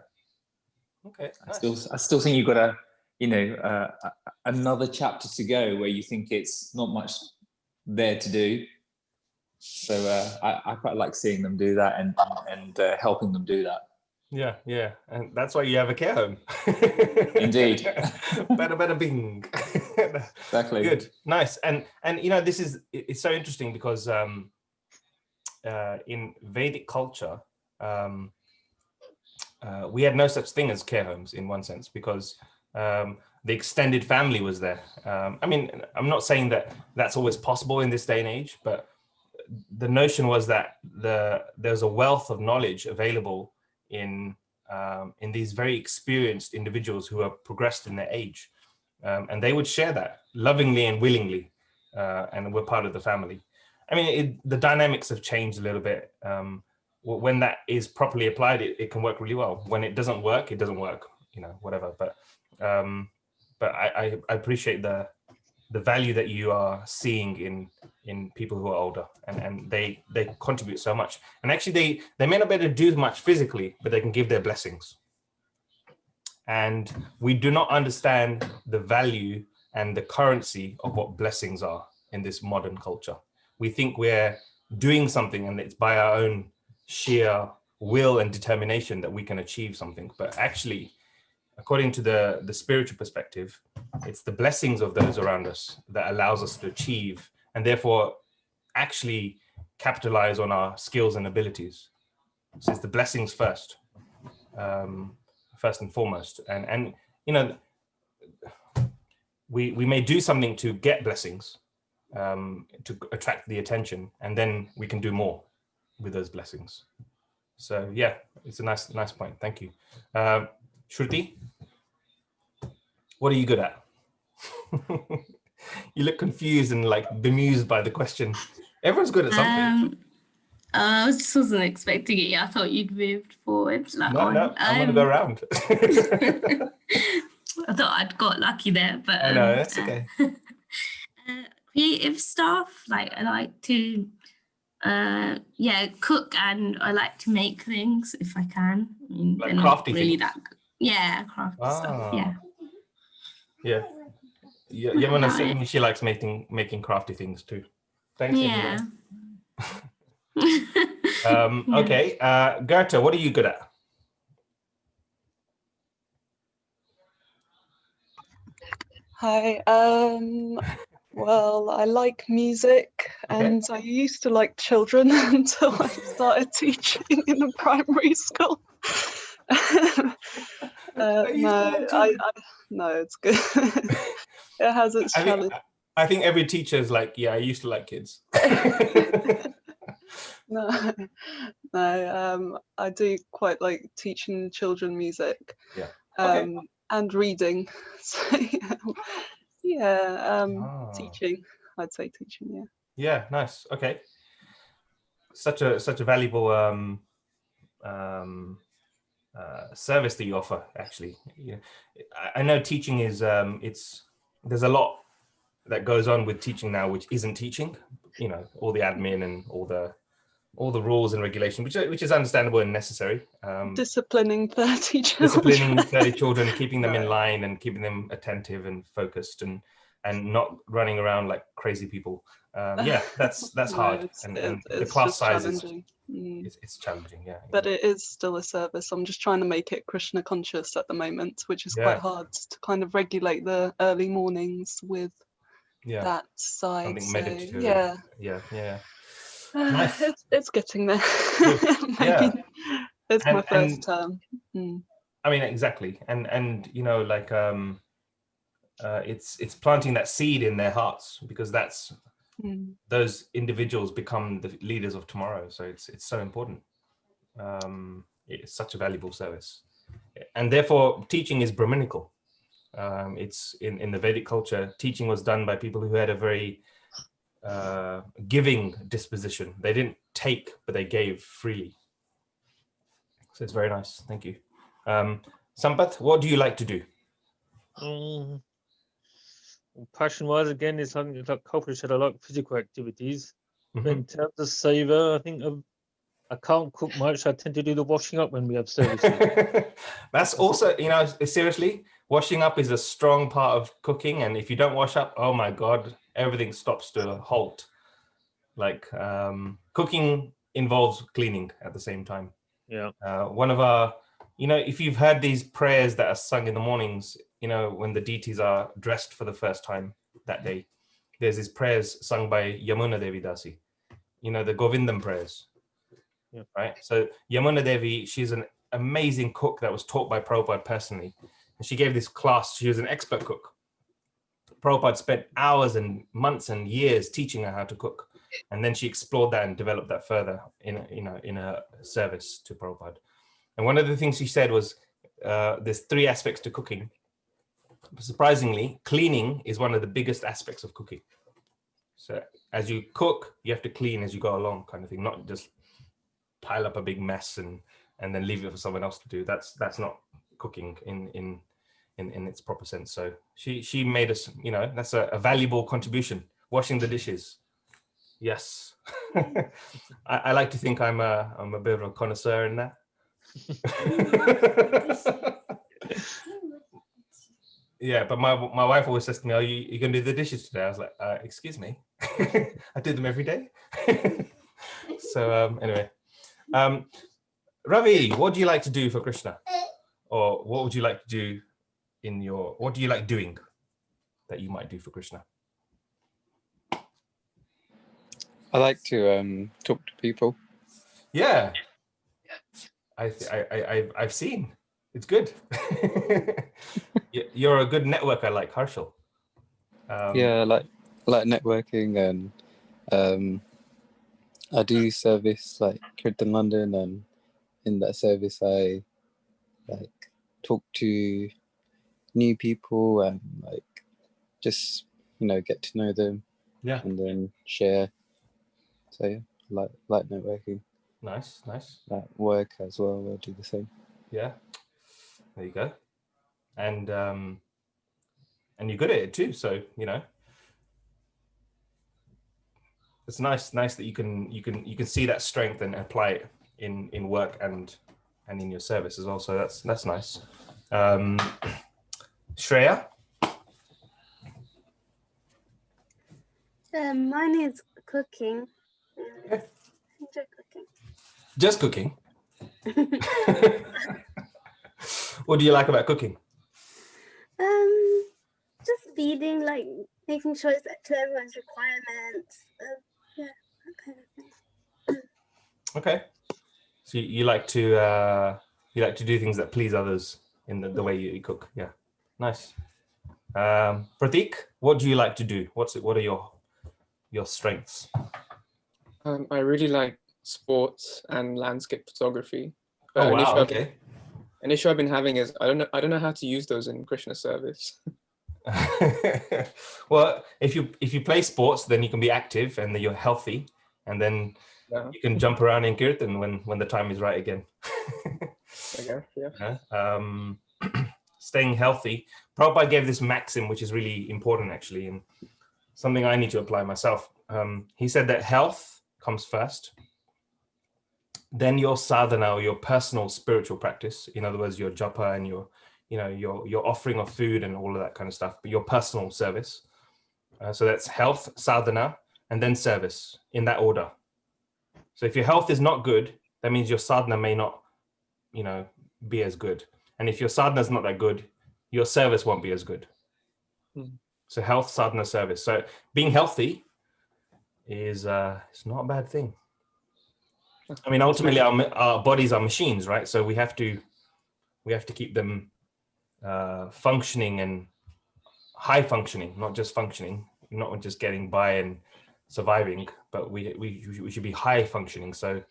Okay. Nice. I still think you've got another chapter to go where you think it's not much there to do. So I quite like seeing them do that and helping them do that. Yeah, and that's why you have a care home. Indeed. Better bing. Exactly. Good, nice, and it's so interesting because in Vedic culture, we had no such thing as care homes in one sense because the extended family was there. I mean, I'm not saying that that's always possible in this day and age, but the notion was that there's a wealth of knowledge available in these very experienced individuals who are progressed in their age, and they would share that lovingly and willingly, and we're part of the family. I mean, the dynamics have changed a little bit. When that is properly applied, it can work really well. When it doesn't work, it doesn't work. Whatever. But I appreciate the value that you are seeing in people who are older, and they contribute so much. And actually they may not be able to do much physically, but they can give their blessings. And we do not understand the value and the currency of what blessings are in this modern culture. We think we're doing something and it's by our own sheer will and determination that we can achieve something. But actually, according to the spiritual perspective, it's the blessings of those around us that allows us to achieve and therefore actually capitalize on our skills and abilities. So it's the blessings first and foremost. And we may do something to get blessings, to attract the attention, and then we can do more with those blessings. So yeah, it's a nice point. Thank you. Shruti, what are you good at? You look confused and like bemused by the question. Everyone's good at something. I just wasn't expecting it. I thought you'd moved forward. No, I'm gonna go around. I thought I'd got lucky there, but I know, that's okay. Creative stuff, like I like to cook, and I like to make things if I can. I mean, Like they're not crafty really things? that good. Yeah, crafty stuff. Yeah. Yamuna said she likes making crafty things too. Thanks. Yeah. Okay, Gerta, what are you good at? Hi. Well, I like music, and I used to like children until I started teaching in a primary school. No, it's good. It has its challenge. I think every teacher is like, yeah, I used to like kids. No, I do quite like teaching children music. Yeah. Okay. And reading. So, teaching. I'd say teaching. Yeah. Yeah, nice. Okay. Such a valuable service that you offer. Actually, I know teaching is there's a lot that goes on with teaching now, which isn't teaching. You know, all the admin and all the rules and regulation, which is understandable and necessary. Disciplining 30 children. Disciplining 30 children, keeping them in Right. line and keeping them attentive and focused and not running around like crazy people. Yeah, that's No, hard. And the it's class just size is challenging. it's challenging. Yeah. But it is still a service. I'm just trying to make it Krishna conscious at the moment, which is Yeah. quite hard to kind of regulate the early mornings with Yeah. that side. Something So, meditative. yeah. Yeah. Nice. It's getting there. Yeah. It's And- my first and- term. Mm. I mean, exactly. And you know, like it's planting that seed in their hearts, because that's those individuals become the leaders of tomorrow. So it's so important. It's such a valuable service, and therefore teaching is Brahminical. It's in the Vedic culture, teaching was done by people who had a very giving disposition. They didn't take, but they gave freely. So it's very nice. Thank you. Sampath, what do you like to do? Passion-wise, again, it's something like Kopra said, I like physical activities. But Mhm. in terms of savor, I think I can't cook much. I tend to do the washing up when we have services. That's also, you know, seriously, washing up is a strong part of cooking. And if you don't wash up, oh my God, everything stops to a halt. Like cooking involves cleaning at the same time. Yeah. One of our, you know, if you've heard these prayers that are sung in the mornings, you know, when the deities are dressed for the first time that day, there's these prayers sung by Yamuna Devi Dasi, you know, the Govindam prayers. Yeah. Right. So Yamuna Devi, she's an amazing cook that was taught by Prabhupada personally. And she gave this class. She was an expert cook. Prabhupada spent hours and months and years teaching her how to cook. And then she explored that and developed that further in a service to Prabhupada. And one of the things she said was there's 3 aspects to cooking. Surprisingly, cleaning is one of the biggest aspects of cooking. So as you cook, you have to clean as you go along, kind of thing, not just pile up a big mess and then leave it for someone else to do. That's not cooking in its proper sense. So she made us, you know, that's a valuable contribution. Washing the dishes. Yes. I like to think I'm a bit of a connoisseur in that. Yeah, but my wife always says to me, "Are you gonna do the dishes today?" I was like, "Excuse me, I do them every day." So anyway, Ravi, what do you like to do for Krishna, or what would you like to do in your? What do you like doing that you might do for Krishna? I like to talk to people. Yeah, I've seen. It's good. You're a good networker, like Harshal. Yeah, I like networking, and I do service like Kirtan London, and in that service I like talk to new people and like just, you know, get to know them. Yeah. And then share. So yeah, like networking. Nice. At work as well, I do the same. Yeah, there you go. And you're good at it too. So, you know, it's nice that you can see that strength and apply it in work and in your service as well. So that's nice. Shreya? Mine is cooking. I enjoy cooking. Just cooking? What do you like about cooking? Just feeding, like making sure it's to everyone's requirements. Yeah, that kind of thing. Okay. So you like to do things that please others in the way you cook. Yeah, nice. Pratik, what do you like to do? What are your strengths? I really like sports and landscape photography. But Oh an issue wow! Okay. An issue I've been having is I don't know how to use those in Krishna service. Well, if you play sports, then you can be active and then you're healthy, and then you can jump around in Kirtan when the time is right again. I guess, yeah. staying healthy, Prabhupada gave this maxim, which is really important actually, and something I need to apply myself. He said that health comes first, then your sadhana, or your personal spiritual practice, in other words, your japa and your offering of food and all of that kind of stuff, but your personal service. So that's health, sadhana, and then service, in that order. So if your health is not good, that means your sadhana may not, be as good. And if your sadhana is not that good, your service won't be as good. So health, sadhana, service. So being healthy is it's not a bad thing. I mean, ultimately, our bodies are machines, right? So we have to keep them functioning and high functioning, not just functioning, not just getting by and surviving, but we should be high functioning. So,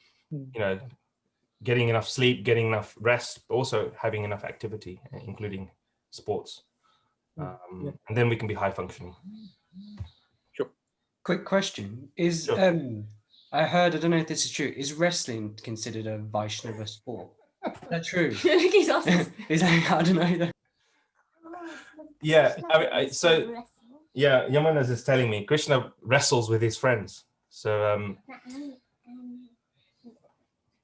getting enough sleep, getting enough rest, but also having enough activity, including sports. And then we can be high functioning. Sure. Quick question. Is I heard, I don't know if this is true, is wrestling considered a Vaishnava sport? Is that true? Is that, I don't know. Yeah, Yamanas is telling me Krishna wrestles with his friends. So,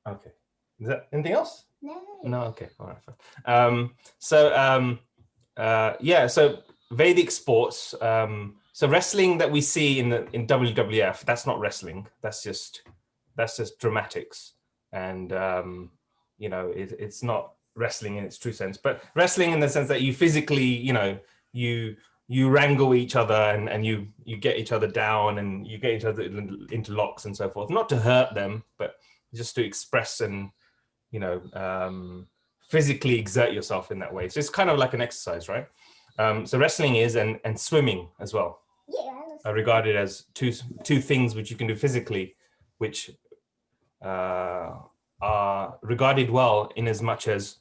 okay. Is that anything else? No. Okay. All right. Fine. So Vedic sports. So wrestling that we see in WWF, that's not wrestling. That's just dramatics, and it's not wrestling in its true sense. But wrestling in the sense that you physically, you wrangle each other and you get each other down and you get each other into locks and so forth. Not to hurt them, but just to express and physically exert yourself in that way. So it's kind of like an exercise, right? So wrestling is, and swimming as well, are regarded as two things which you can do physically, which are regarded well in as much as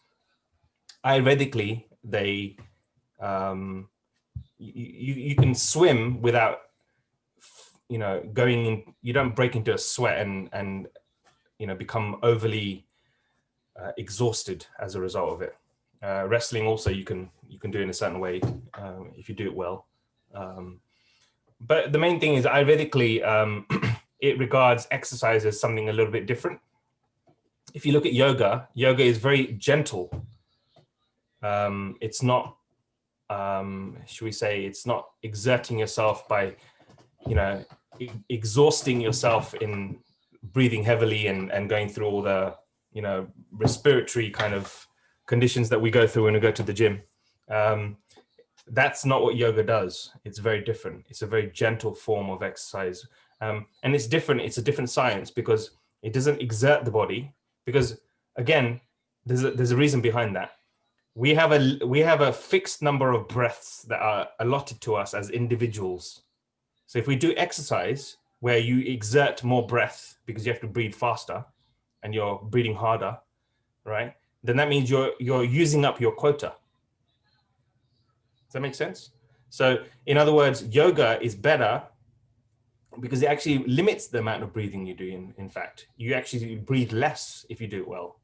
Ayurvedically they you can swim without going in. You don't break into a sweat and become overly exhausted as a result of it. Wrestling also you can do in a certain way if you do it well. But the main thing is Ayurvedically, it regards exercise as something a little bit different. If you look at yoga is very gentle. It's not, should we say, it's not exerting yourself by, exhausting yourself in breathing heavily and going through all the, respiratory kind of conditions that we go through when we go to the gym. That's not what yoga does. It's very different. It's a very gentle form of exercise. And it's different. It's a different science because it doesn't exert the body. Because again, there's a reason behind that. We have a fixed number of breaths that are allotted to us as individuals. So if we do exercise where you exert more breath because you have to breathe faster and you're breathing harder, right? Then that means you're using up your quota. Does that make sense? So in other words, yoga is better because it actually limits the amount of breathing you do. In fact, you actually breathe less if you do it well.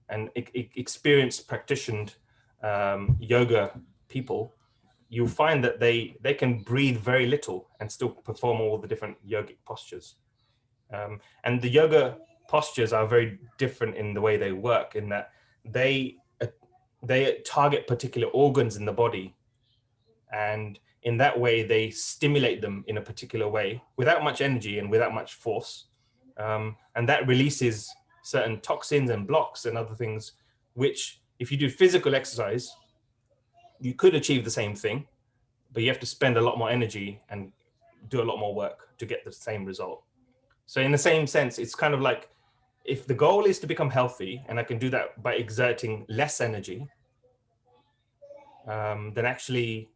And experienced practiced yoga people, you'll find that they can breathe very little and still perform all the different yogic postures. And the yoga postures are very different in the way they work, in that they target particular organs in the body, and in that way they stimulate them in a particular way without much energy and without much force, and that releases certain toxins and blocks and other things, which if you do physical exercise you could achieve the same thing, but you have to spend a lot more energy and do a lot more work to get the same result. So in the same sense, it's kind of like, if the goal is to become healthy and I can do that by exerting less energy, then actually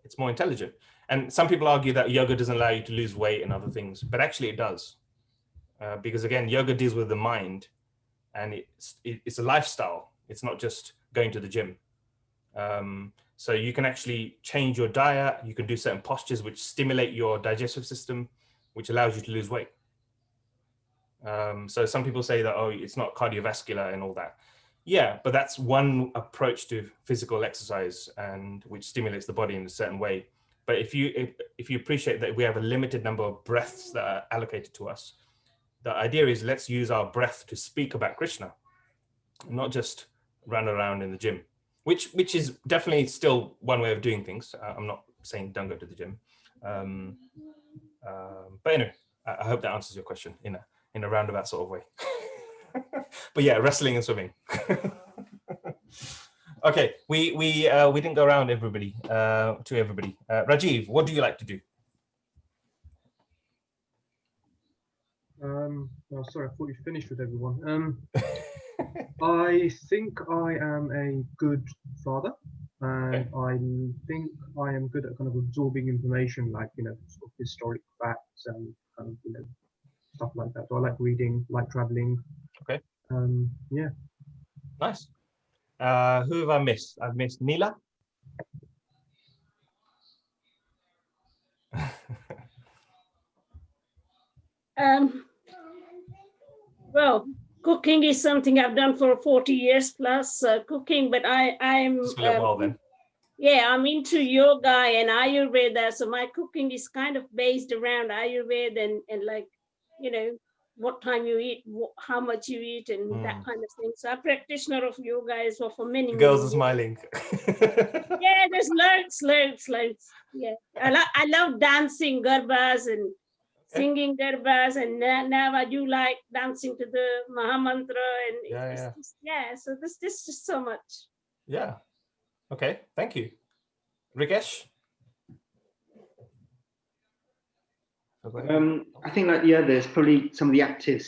it's more intelligent. And some people argue that yoga doesn't allow you to lose weight and other things, but actually it does. Because again, yoga deals with the mind, and it's a lifestyle. It's not just going to the gym. So you can actually change your diet. You can do certain postures which stimulate your digestive system, which allows you to lose weight. So some people say that, oh, it's not cardiovascular and all that. Yeah, but that's one approach to physical exercise, and which stimulates the body in a certain way. But if you appreciate that we have a limited number of breaths that are allocated to us, the idea is let's use our breath to speak about Krishna, not just run around in the gym, which is definitely still one way of doing things. I'm not saying don't go to the gym, but anyway, I hope that answers your question in a roundabout sort of way. But yeah, wrestling and swimming. Okay, we didn't go around everybody to everybody. Rajiv, what do you like to do? Oh, sorry, I thought you finished with everyone. I think I am a good father, and I think I am good at kind of absorbing information, like sort of historic facts and kind of stuff like that. So I like reading, like traveling. Okay. Yeah. Nice. Who have I missed? I've missed Neela. Well, cooking is something I've done for 40 years plus, cooking, but I'm Just for a little while then. yeah, I'm into yoga and Ayurveda, so my cooking is kind of based around Ayurveda and like, what time you eat, how much you eat, and that kind of thing. So I'm a practitioner of yoga as well for many, The girls are many years. smiling. Yeah, there's loads. Yeah, I love dancing garbas and singing garbas, and now I do like dancing to the Mahamantra, and so this just so much. Yeah. Okay. Thank you, Rikesh. I think there's probably some of the active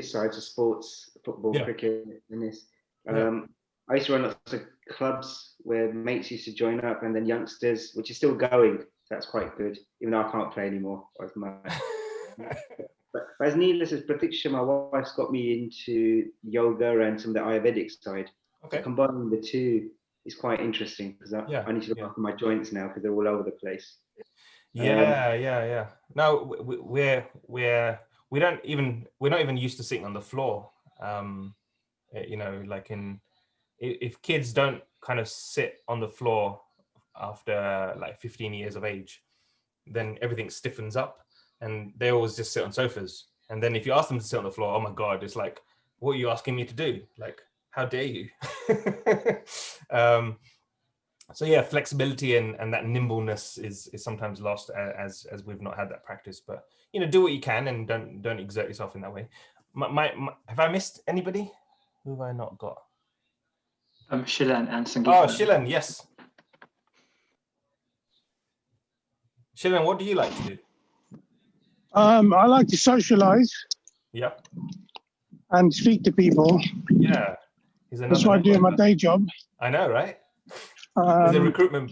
sides of sports, football, cricket, and this. I used to run lots of clubs where mates used to join up, and then youngsters, which is still going. So that's quite good, even though I can't play anymore. But as needless as Pratiksha, my wife's got me into yoga and some of the Ayurvedic side. Okay. So combining the two is quite interesting because I need to look after my joints now because they're all over the place. Yeah. No, we're not even used to sitting on the floor. Like if kids don't kind of sit on the floor after like 15 years of age, then everything stiffens up and they always just sit on sofas. And then if you ask them to sit on the floor, oh my God, it's like, what are you asking me to do? Like, how dare you? So yeah, flexibility and that nimbleness is sometimes lost as we've not had that practice. But do what you can and don't exert yourself in that way. Have I missed anybody? Who have I not got? Shilan and Sangeeta. Oh, Shilan, yes. Shilan, what do you like to do? I like to socialize. Yep. And speak to people. Yeah. That's what I do in my day job. I know, right? He's a recruitment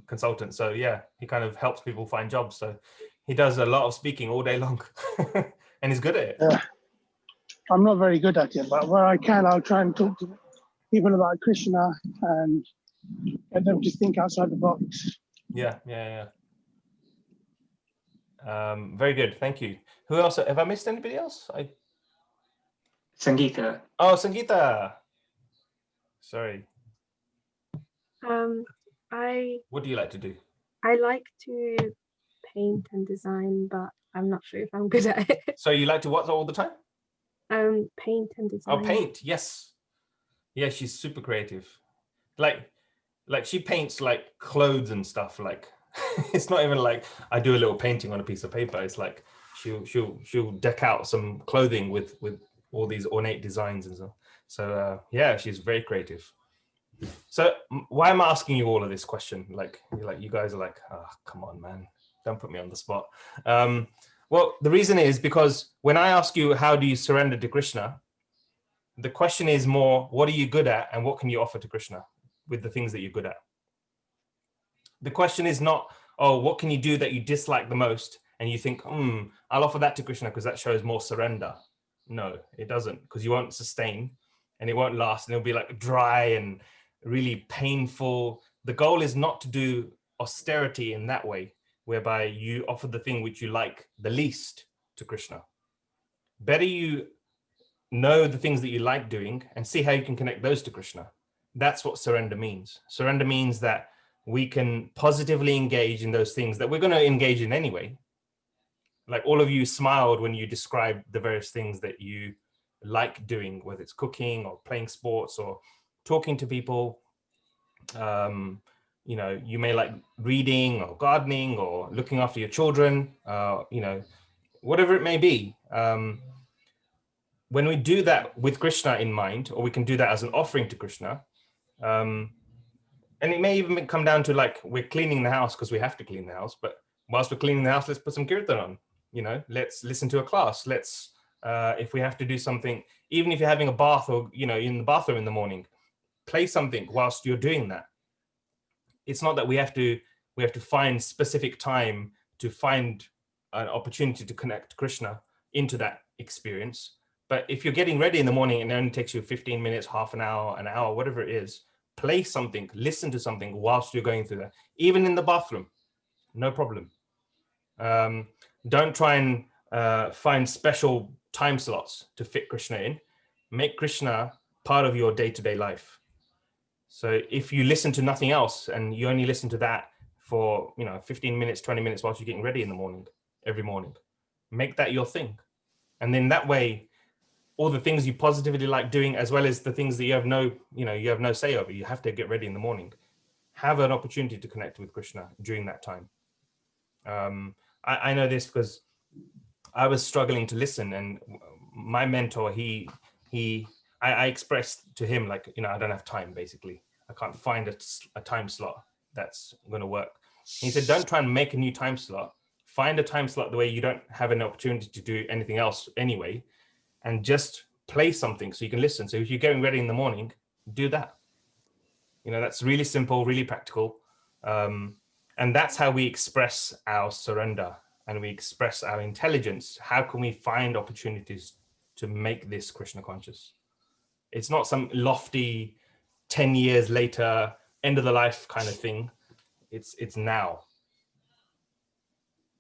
consultant, so yeah, he kind of helps people find jobs. So he does a lot of speaking all day long, and he's good at it. Yeah. I'm not very good at it, but where I can, I'll try and talk to people about Krishna and get them to think outside the box. Yeah. Very good, thank you. Who else? Have I missed anybody else? Sangeeta. Oh, Sangeeta. Sorry. What do you like to do? I like to paint and design, but I'm not sure if I'm good at it. So you like to what all the time? Paint and design. Oh, paint, yes. Yeah, she's super creative. Like she paints like clothes and stuff. Like it's not even like I do a little painting on a piece of paper. It's like she'll deck out some clothing with all these ornate designs and so. So yeah, she's very creative. So why am I asking you all of this question? Like you guys are like, oh, come on, man, don't put me on the spot. Well, the reason is because when I ask you, how do you surrender to Krishna? The question is more, what are you good at and what can you offer to Krishna with the things that you're good at? The question is not, oh, what can you do that you dislike the most? And you think, I'll offer that to Krishna because that shows more surrender. No, it doesn't, because you won't sustain and it won't last and it'll be like dry and really painful. The goal is not to do austerity in that way, whereby you offer the thing which you like the least to Krishna. Better you know the things that you like doing and see how you can connect those to Krishna. That's what surrender means. Surrender means that we can positively engage in those things that we're going to engage in anyway. Like all of you smiled when you described the various things that you like doing, whether it's cooking or playing sports or talking to people. You know, you may like reading or gardening or looking after your children, you know, whatever it may be. When we do that with Krishna in mind, or we can do that as an offering to Krishna, and it may even come down to like we're cleaning the house because we have to clean the house, but whilst we're cleaning the house, let's put some kirtan on, you know, let's listen to a class. Let's, if we have to do something, even if you're having a bath or, you know, in the bathroom in the morning, play something whilst you're doing that. It's not that we have to find specific time to find an opportunity to connect Krishna into that experience. But if you're getting ready in the morning and it only takes you 15 minutes, half an hour, whatever it is, play something, listen to something whilst you're going through that, even in the bathroom, no problem. Don't try and find special time slots to fit Krishna in. Make Krishna part of your day-to-day life. So if you listen to nothing else and you only listen to that for, you know, 15 minutes, 20 minutes whilst you're getting ready in the morning, every morning, make that your thing. And then that way, all the things you positively like doing, as well as the things that you have no say over, you have to get ready in the morning, have an opportunity to connect with Krishna during that time. I know this because I was struggling to listen, and my mentor, I expressed to him, like, you know, I don't have time, basically. I can't find a time slot that's going to work. He said, don't try and make a new time slot. Find a time slot the way you don't have an opportunity to do anything else anyway, and just play something so you can listen. So if you're getting ready in the morning, do that. You know, that's really simple, really practical. And that's how we express our surrender and we express our intelligence. How can we find opportunities to make this Krishna conscious? It's not some lofty 10 years later, end of the life kind of thing. It's now.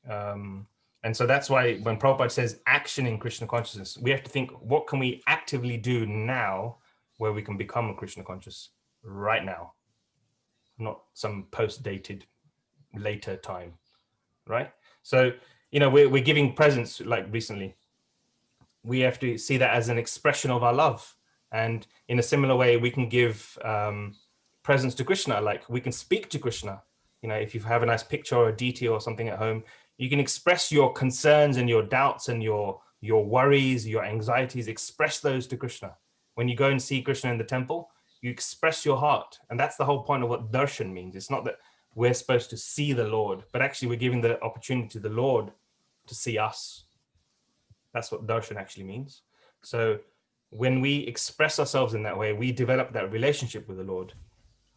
And so that's why when Prabhupada says action in Krishna consciousness, we have to think, what can we actively do now where we can become Krishna conscious right now, not some post-dated later time, right? So, you know, we're giving presents like recently. We have to see that as an expression of our love. And in a similar way, we can give presents to Krishna, like we can speak to Krishna. You know, if you have a nice picture or a deity or something at home, you can express your concerns and your doubts and your worries, your anxieties, express those to Krishna. When you go and see Krishna in the temple, you express your heart. And that's the whole point of what darshan means. It's not that we're supposed to see the Lord, but actually we're giving the opportunity to the Lord to see us. That's what darshan actually means. So when we express ourselves in that way, we develop that relationship with the Lord.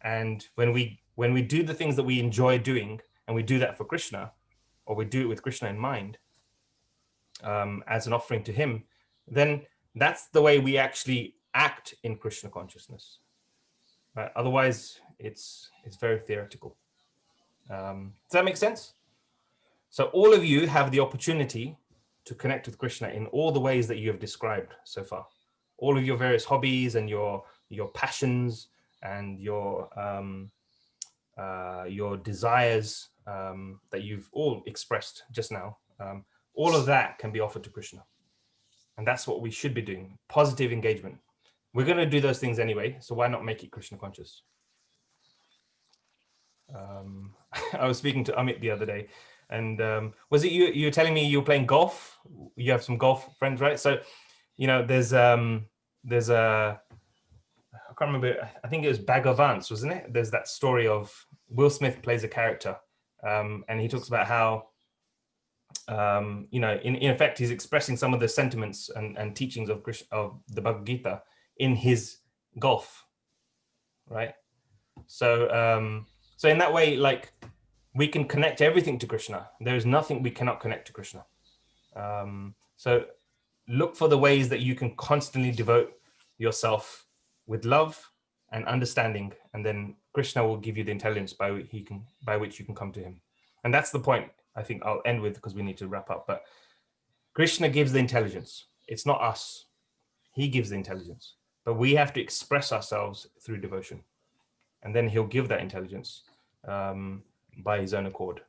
And when we do the things that we enjoy doing, and we do that for Krishna, or we do it with Krishna in mind, as an offering to him, then that's the way we actually act in Krishna consciousness. Right? Otherwise, it's very theoretical. Does that make sense? So all of you have the opportunity to connect with Krishna in all the ways that you have described so far. All of your various hobbies and your passions and your desires that you've all expressed just now, all of that can be offered to Krishna. And that's what we should be doing, positive engagement. We're going to do those things anyway, so why not make it Krishna conscious? I was speaking to Amit the other day, and was it you were telling me you were playing golf? You have some golf friends, right? So, you know, there's a, I can't remember, I think it was Bag of Ants, wasn't it? There's that story of Will Smith plays a character, and he talks about how, you know, in effect, he's expressing some of the sentiments and teachings of the Bhagavad Gita in his golf, right? So, so in that way, like, we can connect everything to Krishna. There is nothing we cannot connect to Krishna. So look for the ways that you can constantly devote yourself with love and understanding, and then Krishna will give you the intelligence by which you can come to him. And that's the point I think I'll end with, because we need to wrap up. But Krishna gives the intelligence. It's not us. He gives the intelligence, but we have to express ourselves through devotion, and then he'll give that intelligence by his own accord.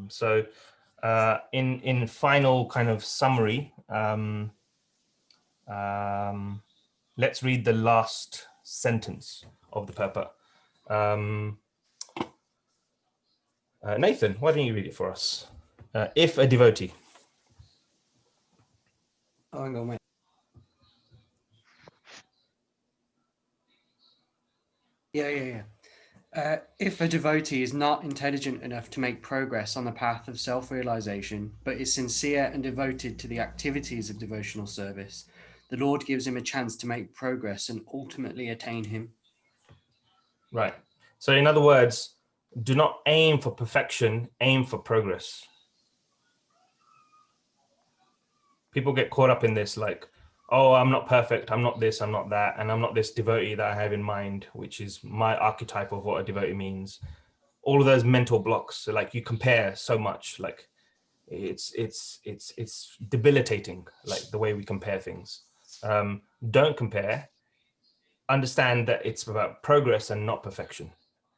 So in final kind of summary, let's read the last sentence of the purport. Nathan, why don't you read it for us? If a devotee. Oh, hang on, wait. Yeah. If a devotee is not intelligent enough to make progress on the path of self-realization, but is sincere and devoted to the activities of devotional service, the Lord gives him a chance to make progress and ultimately attain him. Right. So in other words, do not aim for perfection, aim for progress. People get caught up in this like, oh, I'm not perfect, I'm not this, I'm not that, and I'm not this devotee that I have in mind, which is my archetype of what a devotee means. All of those mental blocks, so like you compare so much, like it's debilitating, like the way we compare things. Don't compare. Understand that it's about progress and not perfection.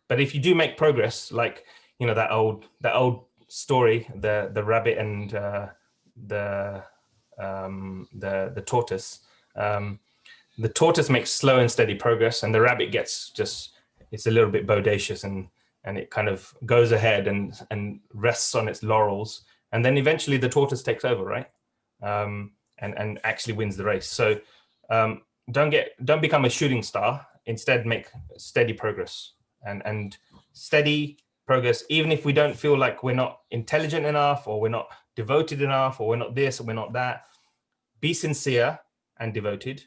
But if you do make progress, like, you know, that old story, the rabbit and the tortoise. The tortoise makes slow and steady progress, and the rabbit gets it's a little bit bodacious and it kind of goes ahead and rests on its laurels, and then eventually the tortoise takes over, right? And actually wins the race. So don't become a shooting star. Instead, make steady progress and steady progress, even if we don't feel like we're not intelligent enough, or we're not devoted enough, or we're not this or we're not that. Be sincere and devoted.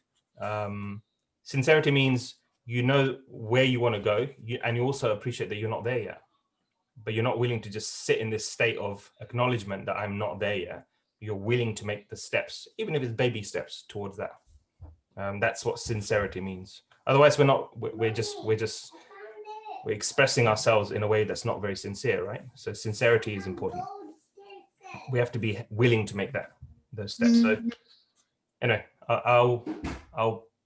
Sincerity means you know where you want to go, and you also appreciate that you're not there yet, but you're not willing to just sit in this state of acknowledgement that I'm not there yet. You're willing to make the steps, even if it's baby steps towards that. That's what sincerity means. Otherwise, we're expressing ourselves in a way that's not very sincere, right? So sincerity is important. We have to be willing to make those steps. So anyway, I'll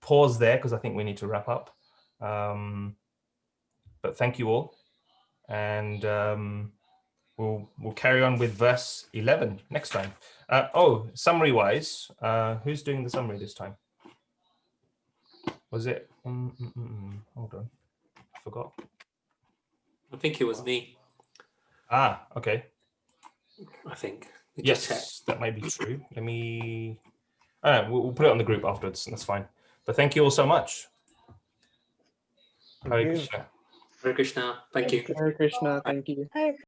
pause there because I think we need to wrap up. But thank you all, and we'll carry on with verse 11 next time. Summary wise, who's doing the summary this time? Was it? Hold on, I forgot. I think it was me. Ah, okay. I think. Yes, that might be true. Let me. We'll put it on the group afterwards. That's fine. But thank you all so much. Hare Krishna. Hare Krishna. Thank you. Hare Krishna. Thank you.